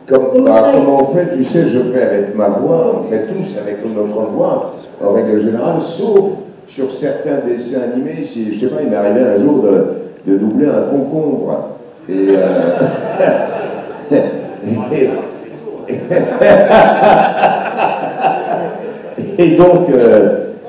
Comment on fait? Tu sais, je fais avec ma voix, on fait tous avec notre voix, en règle générale, sauf sur certains dessins animés. Si, je sais pas, il m'est arrivé un jour de doubler un concombre. Et donc,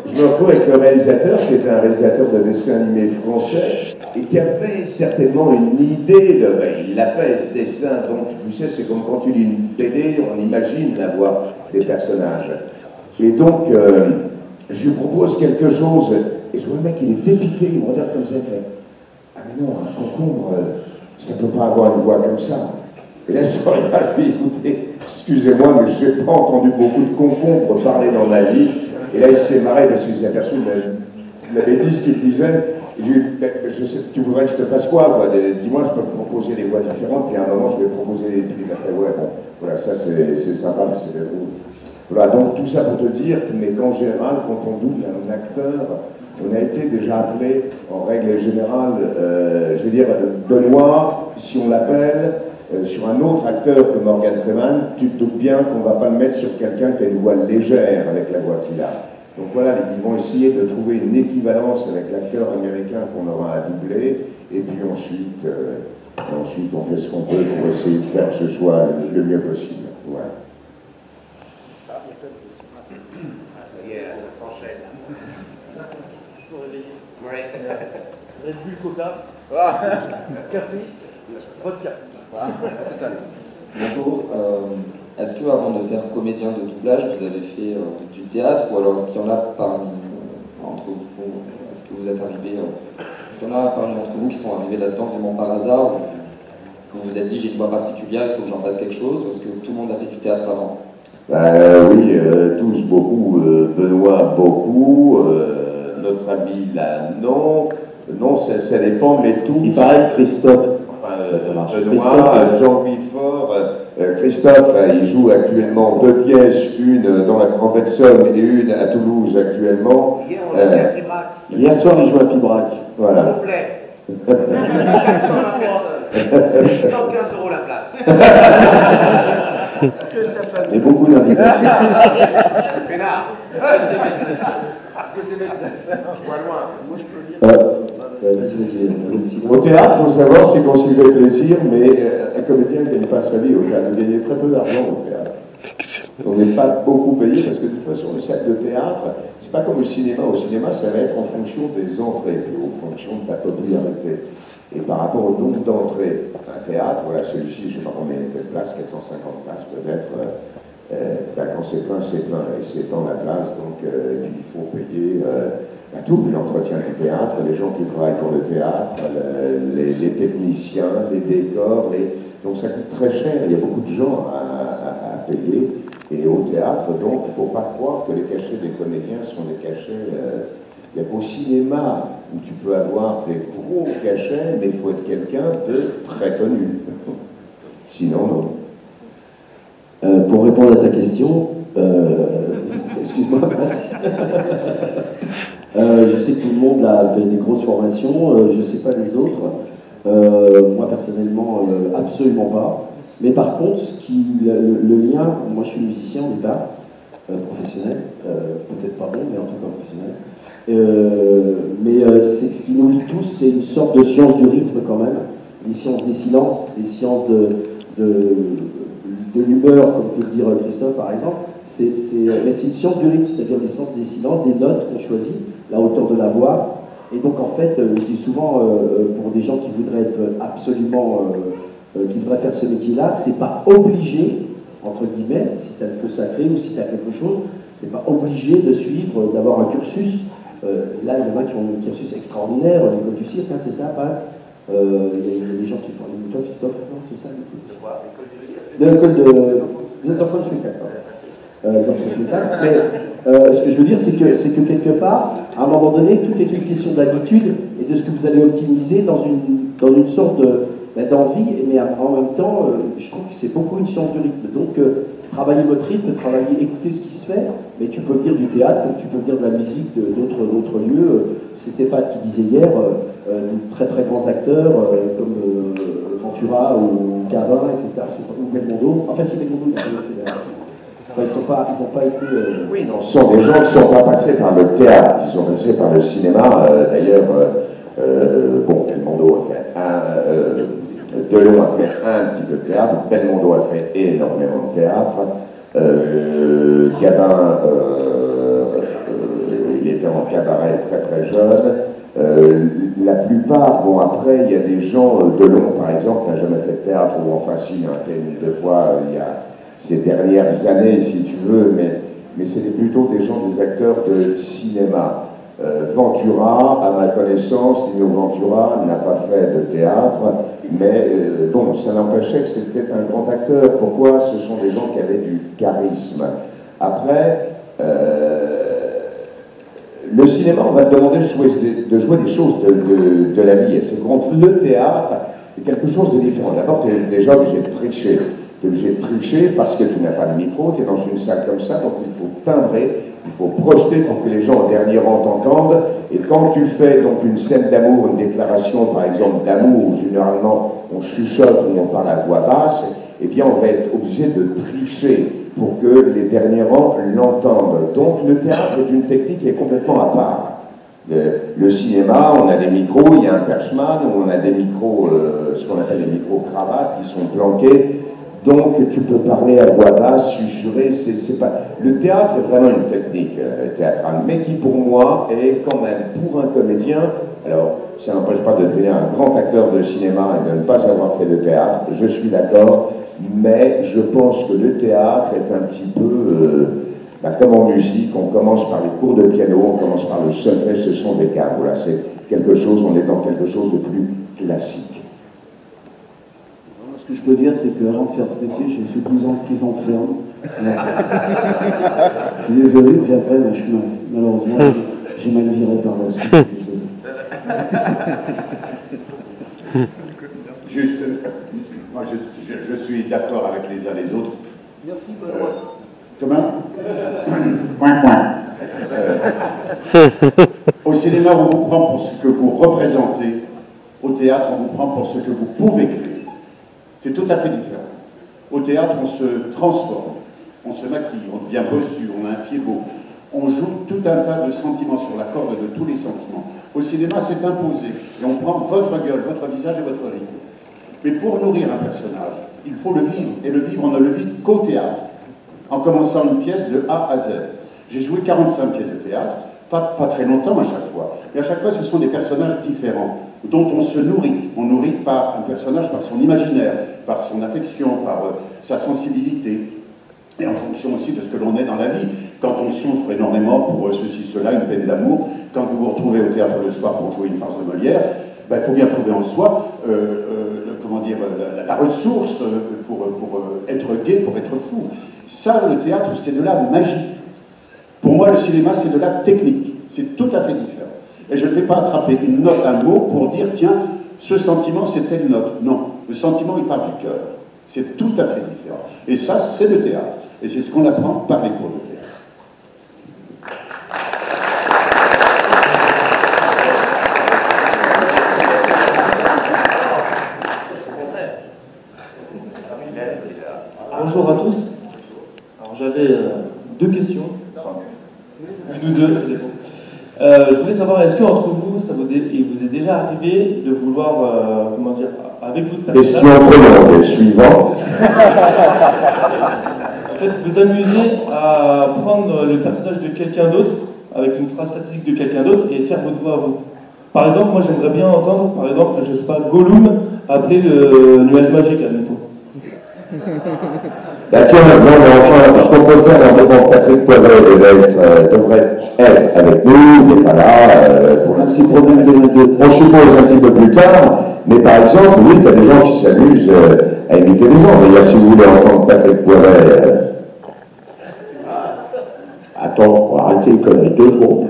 je me retrouve avec le réalisateur, qui était un réalisateur de dessins animés français, et qui avait certainement une idée de... il a fait ce dessin, donc tu sais, c'est comme quand tu lis une BD, on imagine la voix des personnages. Et donc, je lui propose quelque chose, et je vois le mec, il est dépité, il me regarde comme ça, il fait « Ah mais non, un concombre, ça ne peut pas avoir une voix comme ça. » Et là, je regarde, je lui dis « Écoutez, excusez-moi, mais je n'ai pas entendu beaucoup de concombres parler dans ma vie. » Et là, il s'est marré parce qu'il s'est aperçu de la bêtise qu'il disait. Et je lui ai dit, je sais, tu voudrais que je te fasse quoi? Dis-moi, je peux te proposer des voix différentes, puis à un moment, je vais proposer des trucs. Après, ouais, bon, voilà, ça c'est sympa, mais c'est drôle. Voilà, donc tout ça pour te dire, mais qu'en général, quand on double un acteur, on a été déjà appelé, en règle générale, je veux dire, Benoît, si on l'appelle, sur un autre acteur que Morgan Freeman, tu te doutes bien qu'on ne va pas le mettre sur quelqu'un qui a une voix légère avec la voix qu'il a. Donc voilà, ils vont essayer de trouver une équivalence avec l'acteur américain qu'on aura à doubler, et puis ensuite on fait ce qu'on peut pour essayer de faire que ce soit le mieux possible. Voilà. Ça y est, ça s'enchaîne. Ils sont réveillés. Ouais. Red Bull, Coca. Café. Vodka. Bonjour. Est-ce que avant de faire comédien de doublage, vous avez fait du théâtre, ou alors est-ce qu'il y en a parmi entre vous, est-ce que vous êtes arrivé, est-ce qu'il y en a parmi entre vous qui sont arrivés là-dedans vraiment par hasard, ou vous vous êtes dit j'ai une voix particulière, il faut que j'en fasse quelque chose, ou est-ce que tout le monde a fait du théâtre avant? Oui, tous beaucoup, Benoît beaucoup, notre ami là non, non ça dépend, mais tous. Il paraît que Christophe. Ça marche. Benoît, Jean-Louis Faure, Christophe, il joue actuellement 2 pièces, une dans la Grande Essonne et une à Toulouse actuellement. Hier, on l'a fait à Pibrac. Hier soir, il joue à Pibrac. Voilà. Complet. 420 personnes. 115 € la place. Que ça fait. Et beaucoup d'invitations. Pénard. Que c'est bête. Je vois loin. Moi, je peux dire. Au théâtre, il faut savoir, c'est qu'on s'y fait plaisir, mais un comédien ne gagne pas sa vie au théâtre. On gagne très peu d'argent au théâtre. On n'est pas beaucoup payé parce que de toute façon, le salle de théâtre, c'est pas comme au cinéma. Au cinéma, ça va être en fonction des entrées, puis en fonction de ta popularité. Et par rapport au nombre d'entrées, un théâtre, voilà, celui-ci, je ne sais pas combien il y a de places, 450 places peut-être. Quand c'est plein, et c'est dans la place, donc il faut payer tout, l'entretien du théâtre, les gens qui travaillent pour le théâtre, les techniciens, les décors, donc ça coûte très cher, il y a beaucoup de gens à payer, et au théâtre, donc il ne faut pas croire que les cachets des comédiens sont des cachets, il n'y a qu'au cinéma où tu peux avoir des gros cachets, mais il faut être quelqu'un de très connu, sinon non. Pour répondre à ta question, excuse-moi, je sais que tout le monde a fait des grosses formations, je ne sais pas les autres. Moi personnellement, absolument pas. Mais par contre, le lien, moi je suis musicien au départ, professionnel, peut-être pas bon, mais en tout cas professionnel. Mais ce qui nous lie tous, c'est une sorte de science du rythme quand même, les sciences des silences, les sciences l'humeur, comme peut le dire Christophe par exemple, c'est une science du rythme, c'est-à-dire des sens des silences, des notes qu'on choisit, la hauteur de la voix. Et donc en fait, je dis souvent, pour des gens qui voudraient être absolument, qui voudraient faire ce métier-là, c'est pas obligé, entre guillemets, si tu as le feu sacré ou si tu as quelque chose, c'est pas obligé de suivre, d'avoir un cursus. Là, il y en a qui ont un cursus extraordinaire, l'école du cirque, hein, c'est ça, pas il y a des gens qui font toi, Christophe, non, c'est ça l'école de vous êtes en train de suivre, dans ce spectacle. Mais ce que je veux dire, c'est que quelque part, à un moment donné, tout est une question d'habitude et de ce que vous allez optimiser dans une sorte d'envie, mais en même temps, je trouve que c'est beaucoup une science du rythme. Donc, travailler votre rythme, écouter ce qui se fait, mais tu peux dire du théâtre, comme tu peux dire de la musique, d'autres lieux. C'était pas qui disait hier, de très très grands acteurs comme Ventura ou Gavin, etc. Ou Belmondo. Enfin, si Belmondo, ils n'ont pas été. Oui, non, ce sont des gens qui ne sont pas passés par le théâtre, qui sont passés par le cinéma. D'ailleurs, bon, Belmondo a fait Delon a fait un petit peu de théâtre, Belmondo a fait énormément de théâtre. Gabin, il était en cabaret très très jeune. La plupart, bon après, il y a des gens, Delon par exemple, n'a jamais fait de théâtre, ou enfin si, il en a fait une ou deux fois il y a ces dernières années, si tu veux, mais c'était plutôt des gens, des acteurs de cinéma. Ventura, à ma connaissance, Lino Ventura n'a pas fait de théâtre, mais bon, ça n'empêchait que c'était un grand acteur. Pourquoi? Ce sont des gens qui avaient du charisme. Après, le cinéma, on va te demander de jouer des choses de la vie, et c'est contre le théâtre, c'est quelque chose de différent. D'abord, tu es déjà obligé de tricher. Tu es obligé de tricher parce que tu n'as pas de micro, tu es dans une salle comme ça, donc il faut timbrer, il faut projeter pour que les gens au dernier rang t'entendent. Et quand tu fais donc une scène d'amour, une déclaration par exemple d'amour, où généralement on chuchote ou on parle à voix basse, eh bien on va être obligé de tricher pour que les derniers rangs l'entendent. Donc le théâtre est une technique qui est complètement à part. Le cinéma, on a des micros, il y a un perchman, on a des micros, ce qu'on appelle les micros-cravates, qui sont planqués. Donc tu peux parler à voix basse, susurrer, c'est pas... Le théâtre est vraiment une technique théâtrale, mais qui pour moi est quand même, pour un comédien, alors ça n'empêche pas de devenir un grand acteur de cinéma et de ne pas avoir fait de théâtre, je suis d'accord, mais je pense que le théâtre est un petit peu, comme en musique, on commence par les cours de piano, on commence par le solfège, ce sont des cas, voilà, c'est quelque chose, on est dans quelque chose de plus classique. Ce que je peux dire, c'est qu'avant de faire ce métier, j'ai fait 12 ans de prison ferme. Je suis désolé, puis après, malheureusement, j'ai mal viré par la suite. Juste, moi je suis d'accord avec les uns les autres. Merci, Thomas Point. Au cinéma, on vous prend pour ce que vous représentez. Au théâtre, on vous prend pour ce que vous pouvez créer. C'est tout à fait différent. Au théâtre, on se transforme, on se maquille, on devient bossu, on a un pied beau. On joue tout un tas de sentiments sur la corde de tous les sentiments. Au cinéma, c'est imposé. Et on prend votre gueule, votre visage et votre rythme. Mais pour nourrir un personnage, il faut le vivre. Et le vivre, on ne le vit qu'au théâtre. En commençant une pièce de A à Z. J'ai joué 45 pièces de théâtre, pas très longtemps à chaque fois. Et à chaque fois, ce sont des personnages différents, dont on se nourrit. On nourrit par un personnage, par son imaginaire, par son affection, par sa sensibilité, et en fonction aussi de ce que l'on est dans la vie. Quand on souffre énormément pour ceci, cela, une peine d'amour, quand vous vous retrouvez au théâtre le soir pour jouer une farce de Molière, il faut bien trouver en soi la ressource pour être gai, pour être fou. Ça, le théâtre, c'est de la magie. Pour moi, le cinéma, c'est de la technique. C'est tout à fait différent. Et je ne vais pas attraper une note, un mot, pour dire, tiens, ce sentiment, c'est telle note. Non, le sentiment, il part du cœur. C'est tout à fait différent. Et ça, c'est le théâtre. Et c'est ce qu'on apprend par les cours de théâtre. Bonjour à tous. Alors j'avais deux questions. Une ou deux, ça dépend. Je voulais savoir, est-ce qu'entre vous, il vous est déjà arrivé de vouloir, avec votre Question personnage. prenante. Suivant. En fait, vous amusez à prendre le personnage de quelqu'un d'autre, avec une phrase statique de quelqu'un d'autre, et faire votre voix à vous. Par exemple, moi j'aimerais bien entendre, par exemple, je sais pas, Gollum appeler le nuage magique, admettons. Bah tiens, non, mais enfin, ce qu'on peut faire, normalement, Patrick Poivet devrait être avec nous, il n'est pas là, pour un petit problème de on suppose un petit peu plus tard, mais par exemple, oui, il y a des gens qui s'amusent à imiter les gens. D'ailleurs, si vous voulez entendre Patrick Poivet, attends, on va arrêter les conneries 2 secondes.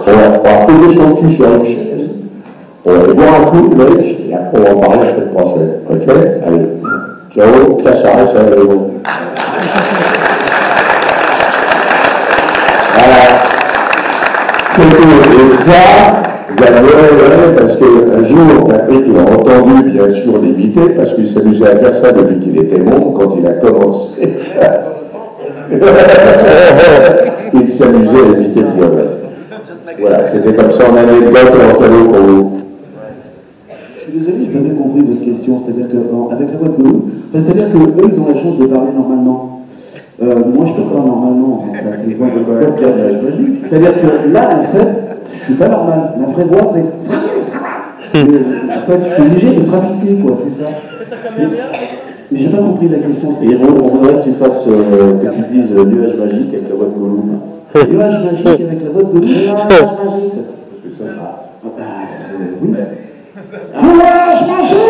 On va poser son cul sur une chaise, on va aller boire un coup, mec, et après on va en parler la semaine prochaine. Ok? Allez. Ciao, ça, c'est bon. Voilà. C'est tout. Et ça, vous allez parce qu'un jour, Patrick, il a entendu, bien sûr, l'imiter, parce qu'il s'amusait à faire ça depuis qu'il était môme, quand il a commencé. Il s'amusait à imiter Poivet. Voilà, c'était comme ça, on avait le gars en cadeau pour vous. Je suis désolé, je n'ai pas compris votre question. C'est-à-dire qu'avec la voix de Gollum, c'est-à-dire qu'eux, ils ont la chance de parler normalement. Moi, je peux pas normalement. Ça, c'est une voix de Gollum qui a nuage magique. C'est-à-dire que là, en fait, je suis pas normal. Ma vraie voix, c'est. En fait, je suis obligé de trafiquer, quoi, c'est ça. Mais j'ai pas compris la question. Et on voudrait que tu fasses, que tu dises nuage magique avec la voix de Gollum. Nuage magique avec la voix de Gollum. Nuage magique. Oui. Nuage magique.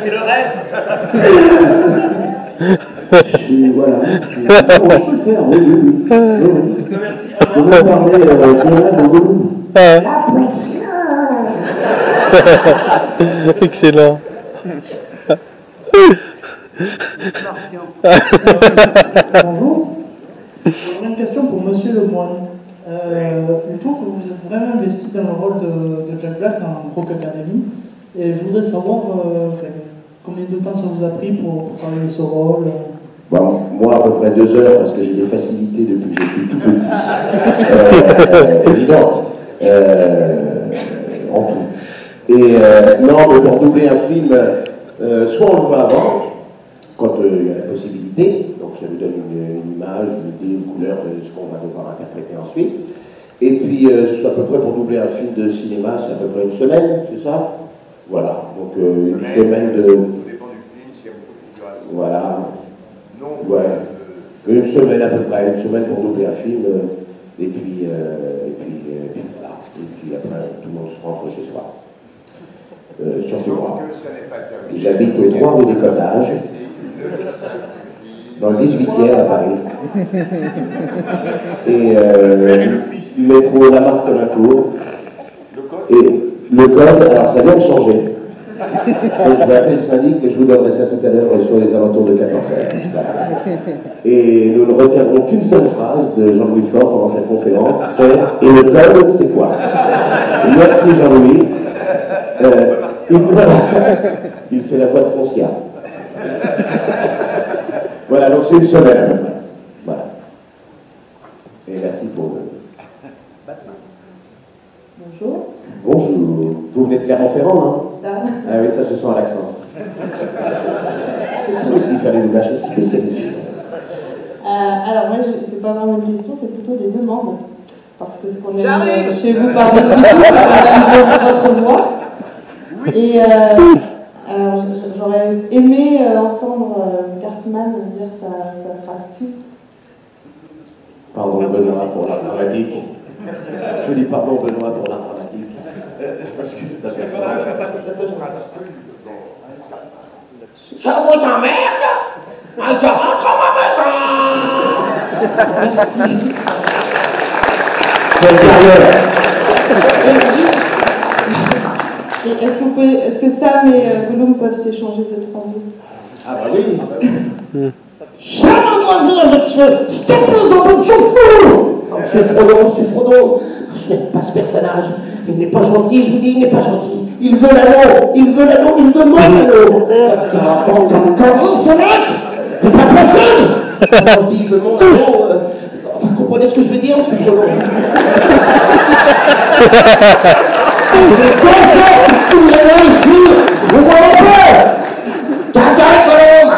C'est le rêve. Voilà. On peut le faire, oui. On va parler de Gollum. La pression. Excellent. Bonjour. J'aurais une question pour Monsieur Lemoine. Je trouve que vous êtes vraiment investi dans le rôle de Jack Black dans Rock Academy. Et je voudrais savoir combien de temps ça vous a pris pour travailler ce rôle. Bon, moi, à peu près 2 heures, parce que j'ai des facilités depuis que je suis tout petit. Évidente. En tout. Et non, mais pour doubler un film, soit on le voit avant, quand il y a la possibilité, donc ça lui donne une image, une idée, une couleur de ce qu'on va devoir interpréter ensuite. Et puis, c'est à peu près pour doubler un film de cinéma, c'est à peu près 1 semaine, c'est ça? Voilà, donc une semaine de... Voilà. Ouais. 1 semaine à peu près, 1 semaine pour doubler un film, et puis voilà. Et puis après, tout le monde se rentre chez soi. Surtout moi. J'habite au 3 rue des Cottages, dans le 18e à Paris. Et métro Lamarck-Colincourt. Et le code, alors ça vient de changer. Donc je vais appeler le syndic et je vous donnerai ça tout à l'heure sur les alentours de 14h. Voilà. Et nous ne retiendrons qu'une seule phrase de Jean-Louis Faure pendant cette conférence, c'est « Et le code, c'est quoi ?» Merci Jean-Louis. Il fait la voix de Foncia. Voilà, donc c'est 1 semaine. Voilà. Et merci pour Bonjour. Bonjour. Vous venez de Clermont-Ferrand, hein? Ah oui, ça se sent à l'accent. C'est ça aussi, il fallait nous lâcher de spécialistes. Alors moi, c'est pas vraiment une question, c'est plutôt des demandes. Parce que ce qu'on aime chez vous par-dessus tout, c'est votre voix. Et alors, j'aurais aimé entendre Cartman dire sa phrase culte. Pardon Benoît pour l'art dramatique. Je dis pardon Benoît pour l'art dramatique. Parce que Je vous emmerde. Je rentre à ma maison. Quelle carrière. Et est-ce que Sam et Gollum peuvent s'échanger 2-3 mots? Ah bah oui. Jamais entendu avec ce stupide de chauffeur. Monsieur Frodon, je n'aime pas ce personnage. Il n'est pas gentil, je vous dis, il n'est pas gentil. Il veut l'anneau, il veut mon anneau. Parce qu'il raconte comme connerie, ce mec. C'est pas possible. Quand je dis que mon amour, enfin, vous comprenez ce que je veux dire, c'est trop long. Vous voyez pas? Caca et colombe.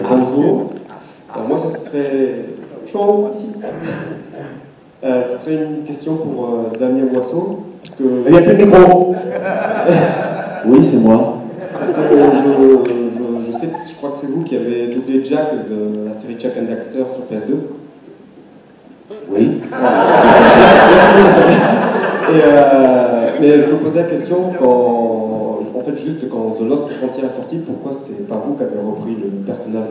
Bonjour. Alors moi, ça serait chaud ici. Ce serait une question pour Damien Boisseau. Parce que... Il n'y a plus de micro. Oui, c'est moi. Parce que je sais que je crois que c'est vous qui avez doublé Jack de la série Jack and Daxter sur PS2. Oui. Mais je me posais la question en fait, juste quand The Lost Frontier est sorti, pourquoi c'est pas vous qui avez repris le personnage?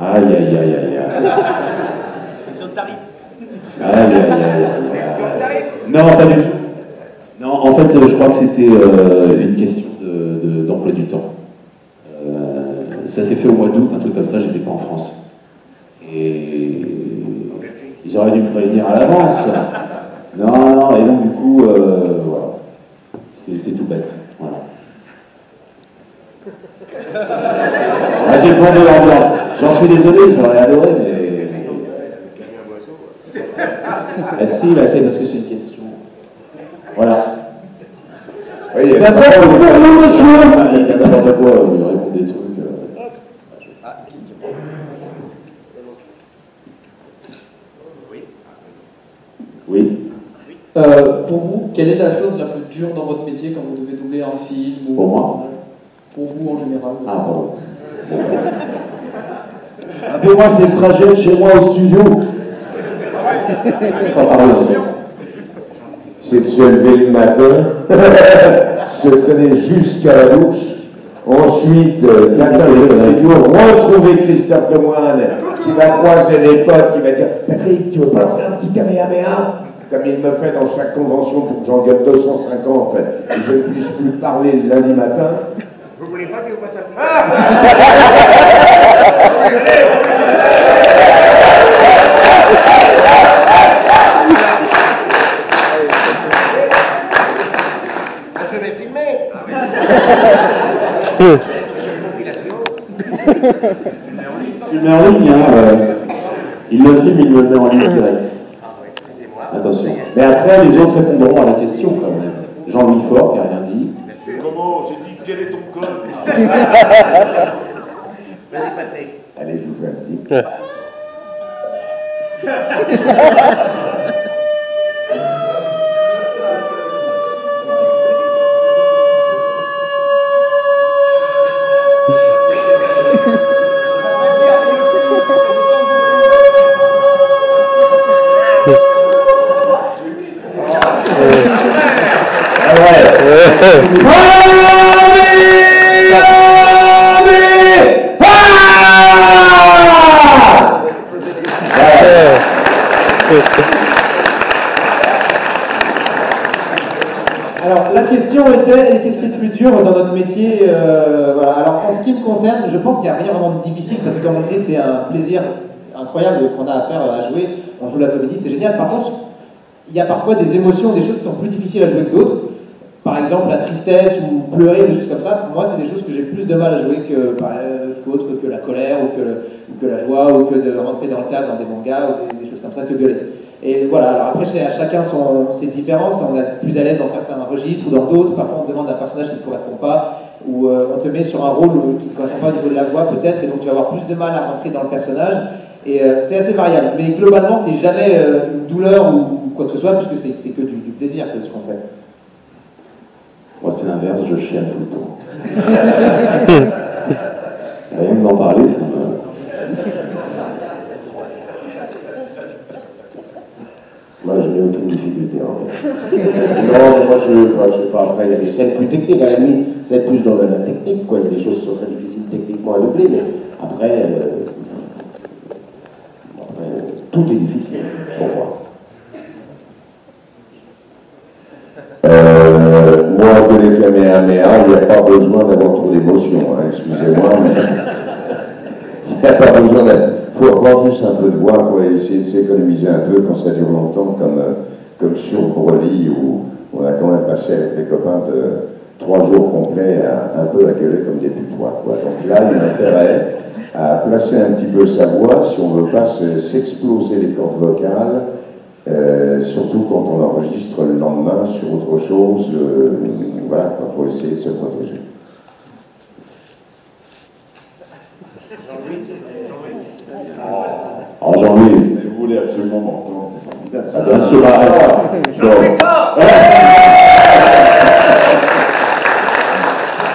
Aïe, aïe, aïe, aïe, aïe. Question de tarif. Aïe, aïe, aïe, aïe. Non, pas du tout. Non, en fait, je crois que c'était une question d'emploi du temps. Ça s'est fait au mois d'août, un truc comme ça, j'étais pas en France. Et ils auraient dû me prévenir à l'avance. Non, et donc du coup, voilà. C'est tout bête. Voilà. Ah, j'ai le de l'ambiance. J'en suis désolé, j'aurais adoré, mais. Ah, si, bah, c'est parce que c'est une question. Voilà. Oui, il y a n'importe quoi, il y a n'importe quoi, il répond des trucs. Oui. Pour vous, quelle est la chose la plus dure dans votre métier quand vous devez doubler un film ou pour moi? Pour vous en général. Ah bon. Pour moi, c'est le trajet de chez moi au studio. C'est de se lever le matin, se traîner jusqu'à la douche, ensuite d'atteindre le studio, retrouver Christophe Lemoine qui va croiser les potes, qui va dire « Patrick, tu veux pas faire un petit Kamehameha ?» Comme il me fait dans chaque convention pour que j'en gagne 250 et je ne puisse plus parler le lundi matin. Vous voulez pas que vous fasse je vais filmer. Tu le mets en ligne, hein, il le filme, il le met en ligne direct. Attention. Mais après, les autres répondront à la question quand même. Jean-Louis Faure, qui n'a rien dit. Comment? J'ai dit quel est ton code? Vas-y, Patrick. Allez, je vous fais un petit. Alors, la question était, qu'est-ce qui est le plus dur dans notre métier voilà. Alors, en ce qui me concerne, je pense qu'il n'y a rien vraiment de difficile, parce que comme on disait, c'est un plaisir incroyable qu'on a à faire, à jouer. On joue la comédie, c'est génial. Par contre, il y a parfois des émotions, des choses qui sont plus difficiles à jouer que d'autres. Par exemple, la tristesse ou pleurer, des choses comme ça. Moi, c'est des choses que j'ai plus de mal à jouer qu'autre, que la colère ou que la joie ou que de rentrer dans le théâtre, dans des mangas ou des choses comme ça, que gueuler. Et voilà, alors après, à chacun ses différences. On est plus à l'aise dans certains registres ou dans d'autres. Parfois, on te demande un personnage qui ne correspond pas ou on te met sur un rôle qui ne correspond pas au niveau de la voix, peut-être, et donc tu vas avoir plus de mal à rentrer dans le personnage. Et c'est assez variable. Mais globalement, c'est jamais une douleur ou quoi que ce soit, puisque c'est que du plaisir que ce qu'on fait. Moi, c'est l'inverse, je chiale tout le temps. Rien que d'en parler, ça me... Moi, je n'ai aucune difficulté en fait. Non, mais moi, je sais pas, après, il y a des scènes plus techniques, à la limite, c'est plus dans la technique, quoi. Il y a des choses qui sont très difficiles techniquement à doubler, mais après, tout est difficile pour moi. Moi, que les Kamehameha, il n'y a pas besoin d'avoir trop d'émotion, hein, excusez-moi, mais il n'y a pas besoin d'être... faut avoir juste un peu de voix, quoi, et essayer de s'économiser un peu quand ça dure longtemps, comme sur Broly, où on a quand même passé avec les copains de 3 jours complets à un peu à gueuler comme des putois, quoi. Donc là, il y a intérêt à placer un petit peu sa voix si on ne veut pas s'exploser les cordes vocales, surtout quand on enregistre le lendemain sur autre chose. Voilà, il faut essayer de se protéger. Alors Jean-Louis, vous voulez absolument m'entendre, c'est formidable. Ah, bien sûr,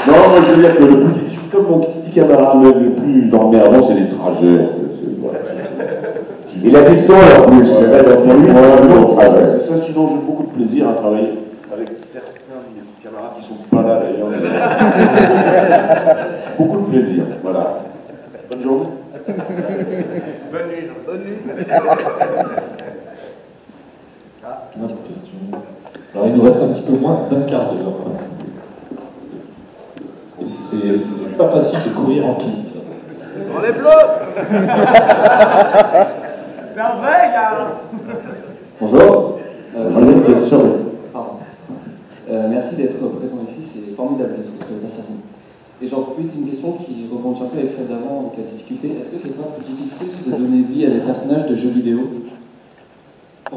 non, moi je veux dire que le plus, comme mon petit camarade, le plus emmerdant, c'est les trajets. En fait. Voilà. Il habite loin en plus, c'est vrai, donc lui, trajet. Ça, sinon j'ai beaucoup de plaisir à travailler avec certains de mes camarades qui sont pas là d'ailleurs. Beaucoup de plaisir, voilà. Bonne journée. Bonne nuit. Bonne nuit. Une autre question. Alors, il nous reste un petit peu moins d'un quart d'heure. Et c'est pas facile de courir en clip. Dans les blocs. C'est un vrai, gars. Bonjour. J'ai une question. Merci d'être présent ici, c'est formidable ce que tu passes à vous. Et j'en profite une question qui rebondit un peu avec celle d'avant, avec la difficulté. Est-ce que c'est pas plus difficile de donner vie à des personnages de jeux vidéo?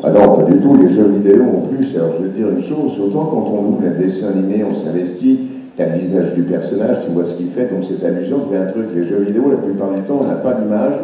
Ah non, pas du tout, les jeux vidéo en plus. Alors je veux dire une chose, autant quand on ouvre un dessin animé, on s'investit, tu as le visage du personnage, tu vois ce qu'il fait, donc c'est amusant, tu vois un truc. Les jeux vidéo, la plupart du temps, on n'a pas d'image,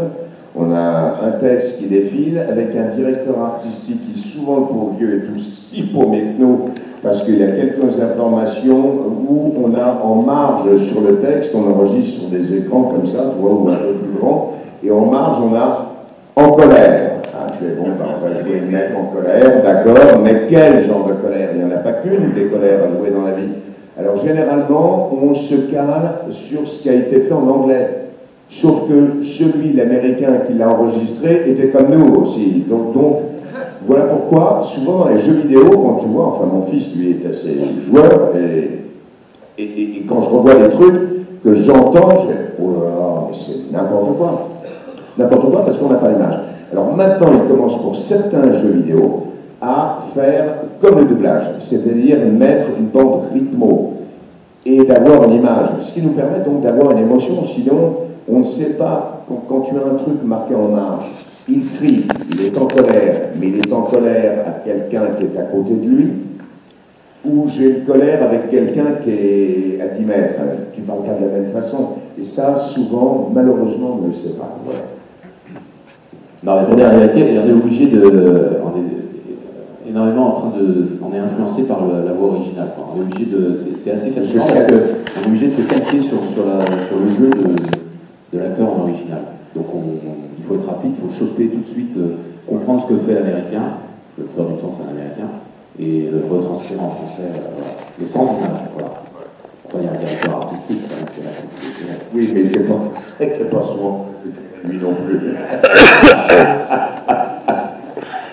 on a un texte qui défile, avec un directeur artistique qui souvent le pauvre vieux est aussi paumé que nous, parce qu'il y a quelques informations où on a en marge sur le texte, on enregistre sur des écrans comme ça, tu vois, ou un peu plus grand, et en marge on a en colère. Ah, tu es bon, ben, on va jouer le mec en colère, d'accord, mais quel genre de colère? Il n'y en a pas qu'une des colères à jouer dans la vie. Alors généralement, on se cale sur ce qui a été fait en anglais. Sauf que celui, l'américain qui l'a enregistré, était comme nous aussi. Donc voilà pourquoi, souvent dans les jeux vidéo, quand tu vois, enfin mon fils lui est assez joueur, et quand je revois des trucs que j'entends, je fais, oh là là, mais c'est n'importe quoi. N'importe quoi parce qu'on n'a pas l'image. Alors maintenant, il commence pour certains jeux vidéo à faire comme le doublage, c'est-à-dire mettre une bande rythmo et d'avoir une image, ce qui nous permet donc d'avoir une émotion, sinon on ne sait pas, quand tu as un truc marqué en marge, il crie, il est en colère, mais il est en colère à quelqu'un qui est à côté de lui, ou j'ai une colère avec quelqu'un qui est à 10 mètres, qui ne parle pas de la même façon, et ça, souvent, malheureusement, on ne le sait pas. Voilà. Non, mais attendez, en réalité, on est obligé de... On est énormément en train de... On est influencé par la voix originale. Quoi. On est obligé de... C'est assez fascinant parce qu'on est obligé de se calquer sur le jeu de l'acteur en original. Donc il faut être rapide, il faut choper tout de suite, comprendre ce que fait l'américain, le plupart du temps c'est un américain, et le retranscrire en français, voilà. Mais sans image, voilà. Après, il y a un directeur artistique, quand même, oui, mais il n'est pas souvent, lui non plus.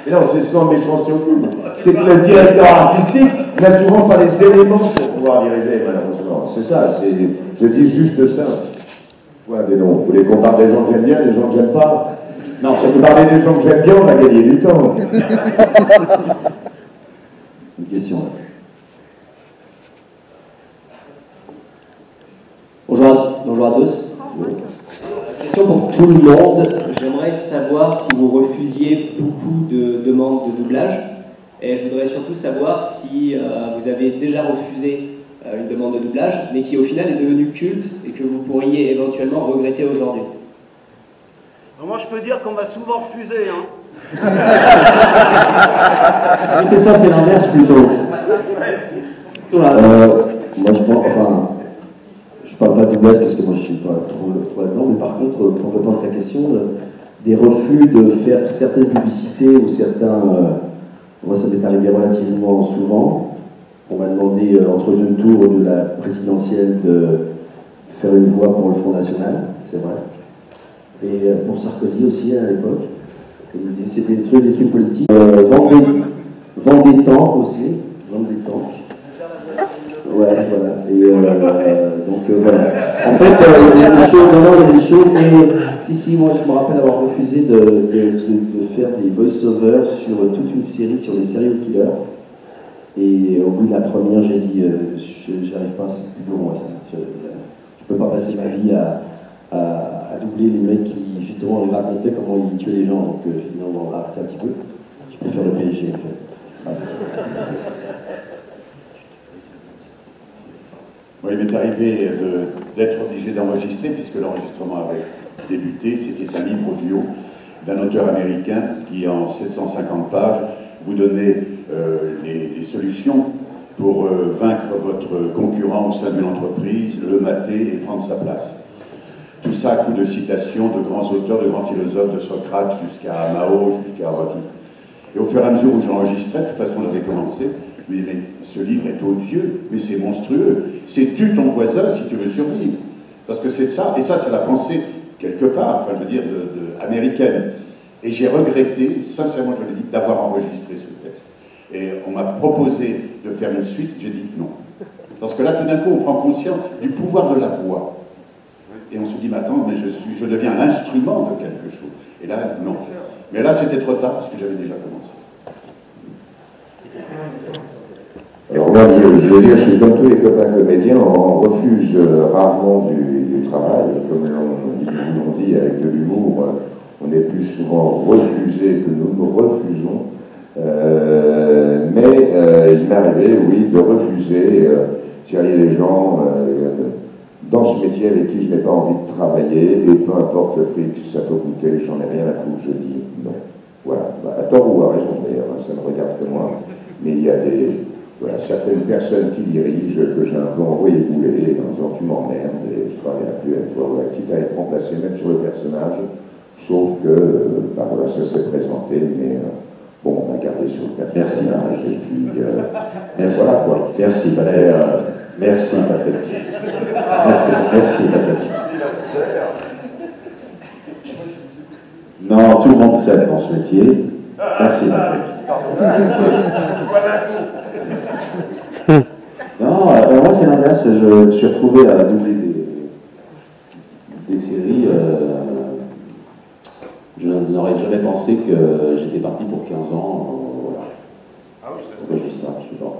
Mais non, c'est sans méchanceté aucune. C'est que le directeur artistique n'a souvent pas les éléments pour pouvoir diriger, malheureusement. C'est ça, je dis juste ça. Ouais, mais non, vous voulez qu'on parle des gens que j'aime bien, des gens que j'aime pas? Non, si vous parlez des gens que j'aime bien, on va gagner du temps. Une question. Bonjour à tous. Question pour tout le monde. J'aimerais savoir si vous refusiez beaucoup de demandes de doublage. Et je voudrais surtout savoir si vous avez déjà refusé une demande de doublage, mais qui au final est devenue culte et que vous pourriez éventuellement regretter aujourd'hui. Moi, je peux dire qu'on m'a souvent refusé. Hein. Oui, c'est ça, c'est l'inverse plutôt. Moi, je pense, enfin, je parle pas de doublage parce que moi, je suis pas trop là-dedans, mais par contre, pour répondre à ta question, des refus de faire certaines publicités ou certains, moi, ça m'est arrivé relativement souvent. On m'a demandé, entre deux tours de la présidentielle, de faire une voix pour le Front National, c'est vrai. Et pour Sarkozy aussi, à l'époque. C'était des trucs politiques. Vendre des tanks aussi. Vendre des tanks. Ouais, voilà. Et donc, voilà. En fait, il y a des choses, vraiment, il y a des choses, mais Si, moi je me rappelle avoir refusé de faire des voice-overs sur toute une série sur les serial killers. Et au bout de la première, j'ai dit, j'arrive pas, c'est plus long, je peux pas passer ma vie à doubler les mecs qui, justement, les racontaient comment ils tuaient les gens. Donc j'ai dit, non, on va arrêter un petit peu. Je préfère le PSG, en fait. Ouais. Moi, il m'est arrivé d'être obligé d'enregistrer, puisque l'enregistrement avait débuté. C'était un livre audio d'un auteur américain qui, en 750 pages, vous donnait les solutions pour vaincre votre concurrent au sein d'une entreprise, le mater et prendre sa place. Tout ça à coup de citations de grands auteurs, de grands philosophes, de Socrate jusqu'à Mao, jusqu'à Rocky. Et au fur et à mesure où j'enregistrais, de toute façon on avait commencé, je me disais, mais ce livre est odieux, mais c'est monstrueux. C'est tue ton voisin si tu veux survivre. Parce que c'est ça, et ça c'est la pensée, quelque part, enfin je veux dire, américaine. Et j'ai regretté, sincèrement je le dis, d'avoir enregistré ce texte. Et on m'a proposé de faire une suite, j'ai dit non. Parce que là, tout d'un coup, on prend conscience du pouvoir de la voix. Et on se dit, mais attends, mais je deviens l'instrument de quelque chose. Et là, non. Mais là, c'était trop tard, parce que j'avais déjà commencé. Alors moi, je veux dire, je suis comme tous les copains comédiens, on refuse rarement du travail, comme l'on dit avec de l'humour, on est plus souvent refusé que nous refusons. Mais il m'est arrivé, oui, de refuser les gens dans ce métier avec qui je n'ai pas envie de travailler, et peu importe le prix que ça peut coûter, j'en ai rien à foutre, je dis non. Voilà, à tort ou à raison d'ailleurs, ça ne regarde que moi, mais il y a certaines personnes qui dirigent que j'ai un peu envoyé bouler en disant tu m'emmerdes et je travaille plus avec toi, quitte à être remplacé même sur le personnage, sauf que voilà, ça s'est présenté, mais bon, on a gardé sur le personnage et puis merci. Voilà quoi. Merci Patrick. Merci Patrick. Merci Patrick. Non, tout le monde sait dans ce métier. Merci Patrick. Non, moi c'est l'inverse, je me suis retrouvé à doubler des séries. Je n'aurais jamais pensé que j'étais parti pour 15 ans. Voilà. Pourquoi je dis ça? Je sais pas.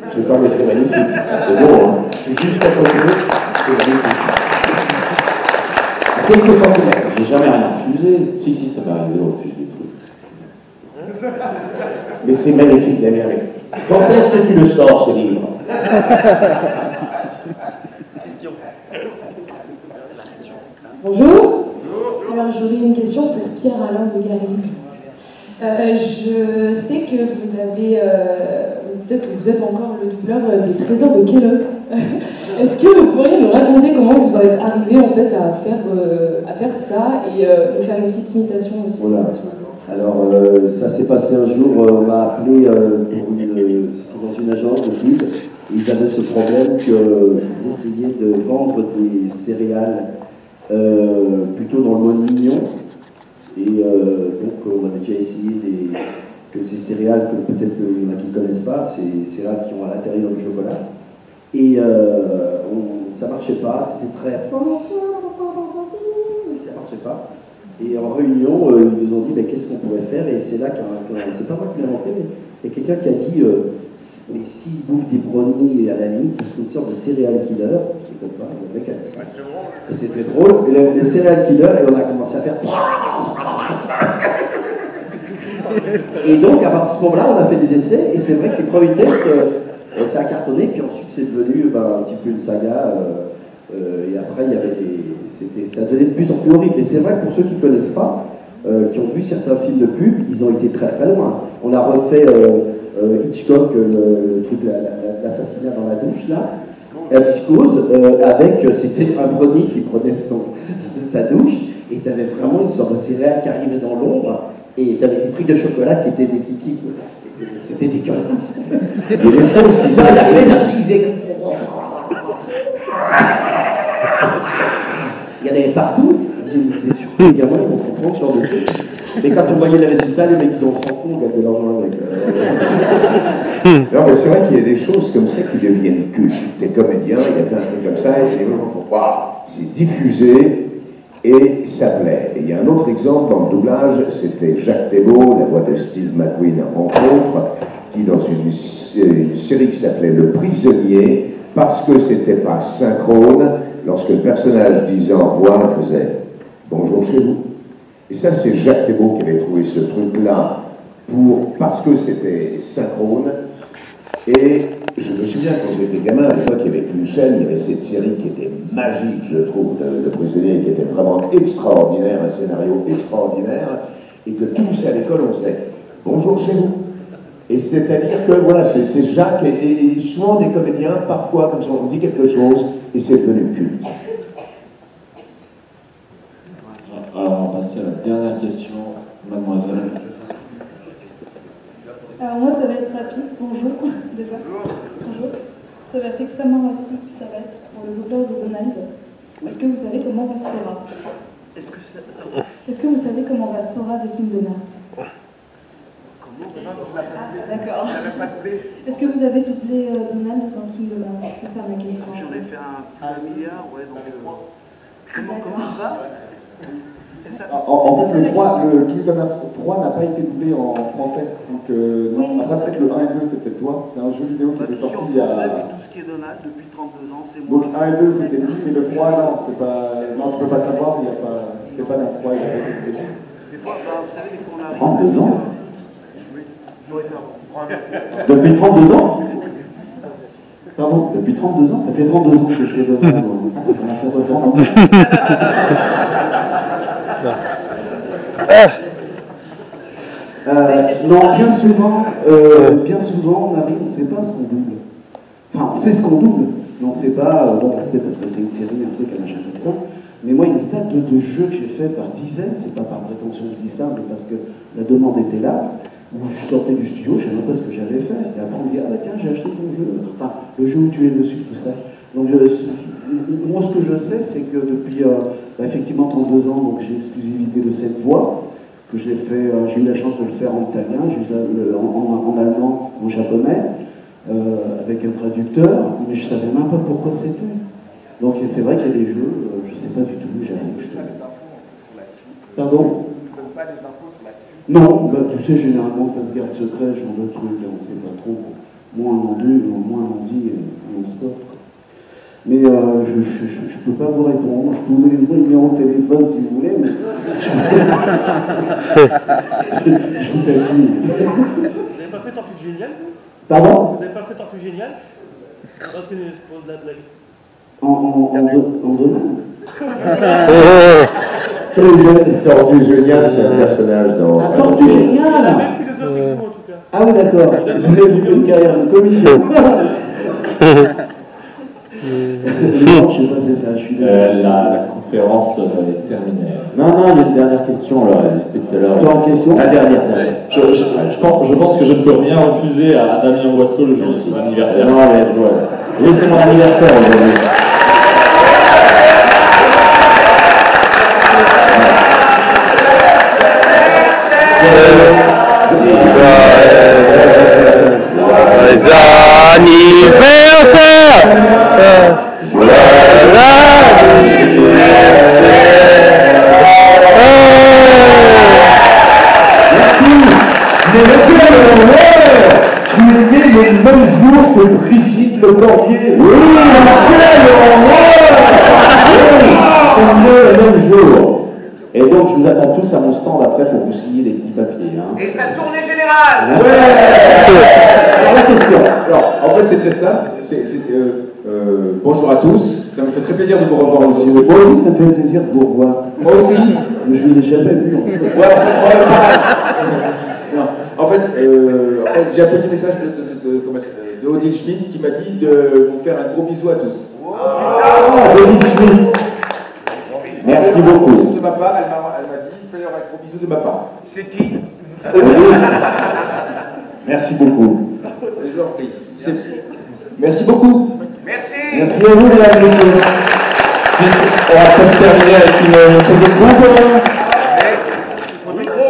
Je sais pas, mais c'est magnifique. C'est beau, hein? Je suis juste à côté, c'est magnifique. À quelques centimètres. J'ai jamais rien refusé. Si, ça m'est arrivé au fil du truc. Mais c'est magnifique, Damien. Quand est-ce que tu le sors, ce livre? Bonjour. Alors j'aurais une question pour Pierre-Alain de Gary. Je sais que vous avez, peut-être que vous êtes encore le doubleur des Trésors de Kellogg's. Est-ce que vous pourriez nous raconter comment vous en êtes arrivé en fait à faire ça et nous faire une petite imitation aussi? Voilà. Alors ça s'est passé un jour, on m'a appelé dans une agence de pub. Ils avaient ce problème qu'ils essayaient de vendre des céréales plutôt dans le mode mignon. Et donc on avait déjà essayé que ces céréales, que peut-être qu'il y en a qui ne connaissent pas, ces céréales qui ont à l'intérieur du chocolat. Et ça ne marchait pas, c'était très... ça ne marchait pas. Et en réunion, ils nous ont dit mais qu'est-ce qu'on pourrait faire, et c'est là c'est pas moi qui l'ai inventé, mais il y a quelqu'un qui a dit mais s'ils bouffent des brownies à la limite, c'est une sorte de serial killer. Je ne sais pas, le mec a dit ça. Et c'était drôle, et les serial killers, et on a commencé à faire. Et donc à partir de ce moment-là, on a fait des essais, et c'est vrai que les premiers tests, ça a cartonné, puis ensuite c'est devenu un petit peu une saga. Et après, il y avait ça devenait de plus en plus horrible. Et c'est vrai que pour ceux qui ne connaissent pas, qui ont vu certains films de pub, ils ont été très très loin. On a refait Hitchcock, le truc, l'assassinat dans la douche, là, Psychose, c'était un brownie qui prenait sa douche, et tu avais vraiment une sorte de céréale qui arrivait dans l'ombre, et tu avais des trucs de chocolat qui étaient des kikis. C'était des curistes. Et les choses qui faisaient. Il y en avait partout. Vous êtes sûr que les gamins ils vont comprendre ce genre de trucs. Mais quand on voyait les résultats, les mecs ils ont franc on gagne de l'argent avec. Non, mais c'est vrai qu'il y a des choses comme ça qui deviennent cultes. T'es comédien, il y a fait un truc comme ça, et les gens font waouh, c'est diffusé, et ça plaît. Et il y a un autre exemple dans le doublage, c'était Jacques Thébault, la voix de Steve McQueen entre autres, qui dans une série qui s'appelait Le Prisonnier, parce que c'était pas synchrone, lorsque le personnage disait au revoir, il faisait « Bonjour chez vous ». Et ça, c'est Jacques Thébault qui avait trouvé ce truc-là parce que c'était synchrone. Et je me souviens, quand j'étais gamin, à l'époque, il y avait plus jeune, il y avait cette série qui était magique, je trouve, Le Prisonnier, qui était vraiment extraordinaire, un scénario extraordinaire, et que tous à l'école, on faisait « Bonjour chez vous ». Et c'est-à-dire que, voilà, c'est Jacques, et souvent des comédiens, parfois, comme ça, on dit quelque chose, et c'est devenu culte. Alors, on va passer à la dernière question, mademoiselle. Alors moi, ça va être rapide. Bonjour, déjà. Bonjour. Ça va être extrêmement rapide. Ça va être pour le doubleur de Donald. Est-ce que vous savez comment va Sora? Est-ce que vous savez comment va Sora de Kingdom Hearts? Ah, d'accord. Est-ce que vous avez doublé Donald dans Kingdom Hearts? C'est ça ma question. J'en ai fait un milliard, ouais, donc... comment ça va? En fait, le Kingdom Hearts 3 n'a pas été doublé en français. Donc, non. Après, peut-être le 1 et 2, c'est peut-être toi. C'est un jeu vidéo qui était sorti il y a. Tout ce qui est Donald depuis 32 ans, c'est moi. Donc, 1 et 2, c'était lui, mais le 3, non, c'est pas. Non, je peux pas savoir, il n'y a pas. Stéphane, le 3, il a pas été doublé. Des fois, vous savez, des fois, on a. 32 ans Oui, Depuis 32 ans Pardon, depuis 32 ans? Ça fait 32 ans que je fais Donald. Ça commence à 60 ans. Non, bien souvent, on arrive, on ne sait pas ce qu'on double. Enfin, on sait ce qu'on double, mais on ne sait pas, bon, c'est parce que c'est une série, un truc, un machin comme ça. Mais moi, il y a des tas de jeux que j'ai fait par dizaines, c'est pas par prétention que je dis ça, mais parce que la demande était là, où je sortais du studio, je ne savais même pas ce que j'allais faire. Et après, on me dit, ah bah tiens, j'ai acheté ton jeu, enfin, le jeu où tu es dessus, tout ça. Donc, moi, ce que je sais, c'est que depuis, effectivement, 32 ans, donc j'ai l'exclusivité de cette voix, que j'ai fait, j'ai eu la chance de le faire en italien, j'ai eu en allemand, en japonais, avec un traducteur, mais je ne savais même pas pourquoi c'était. Donc c'est vrai qu'il y a des jeux, je ne sais pas du tout, j'avoue. Pardon? Non, bah, tu sais, généralement ça se garde secret, genre de truc, on ne sait pas trop. Moins on en dit, moins on dit, on stoppe. Mais je ne peux pas vous répondre. Je peux vous donner le numéro de téléphone si vous voulez, mais je vous taquine. Vous n'avez pas fait Tortue Géniale? Pardon? Vous n'avez pas fait Tortue Géniale? C'est de la blague. En Donald? Tortue Géniale, c'est un personnage dans... Ah, Tortue Géniale! La même philosophie que vous, en tout cas. Ah oui, d'accord. Vous avez fait une carrière de comique. Non, je n'ai pas fait ça, je suis la conférence est terminée. Non, il y a une dernière question, là, tout à l'heure. Encore une question? La dernière. Je pense que je ne peux rien refuser à Damien Boisseau le jour de son anniversaire. Non, et c'est mon anniversaire aujourd'hui. Tu es né le même jour que Brigitte Le Cordier. Oui, le même jour. Et donc, je vous attends tous à mon stand après pour vous signer les petits papiers. Hein. Et sa tournée générale. Alors, la question. Alors, en fait, c'est très simple. Bonjour à tous. Ça me fait très plaisir de vous revoir aussi. Moi aussi, ça me fait plaisir de vous revoir. Moi aussi. Mais je ne vous ai jamais vu, en fait. Non. En fait, j'ai un petit message de Odile Schmidt qui m'a dit de vous faire un gros bisou à tous. Odile Schmidt. Merci beaucoup. De ma part, elle m'a dit de faire un gros bisou de ma part. C'est qui? Merci beaucoup. Je vous en prie. Merci beaucoup. Merci. Merci à vous, mesdames et messieurs. On va peut-être terminer avec une petite groupe. Au micro.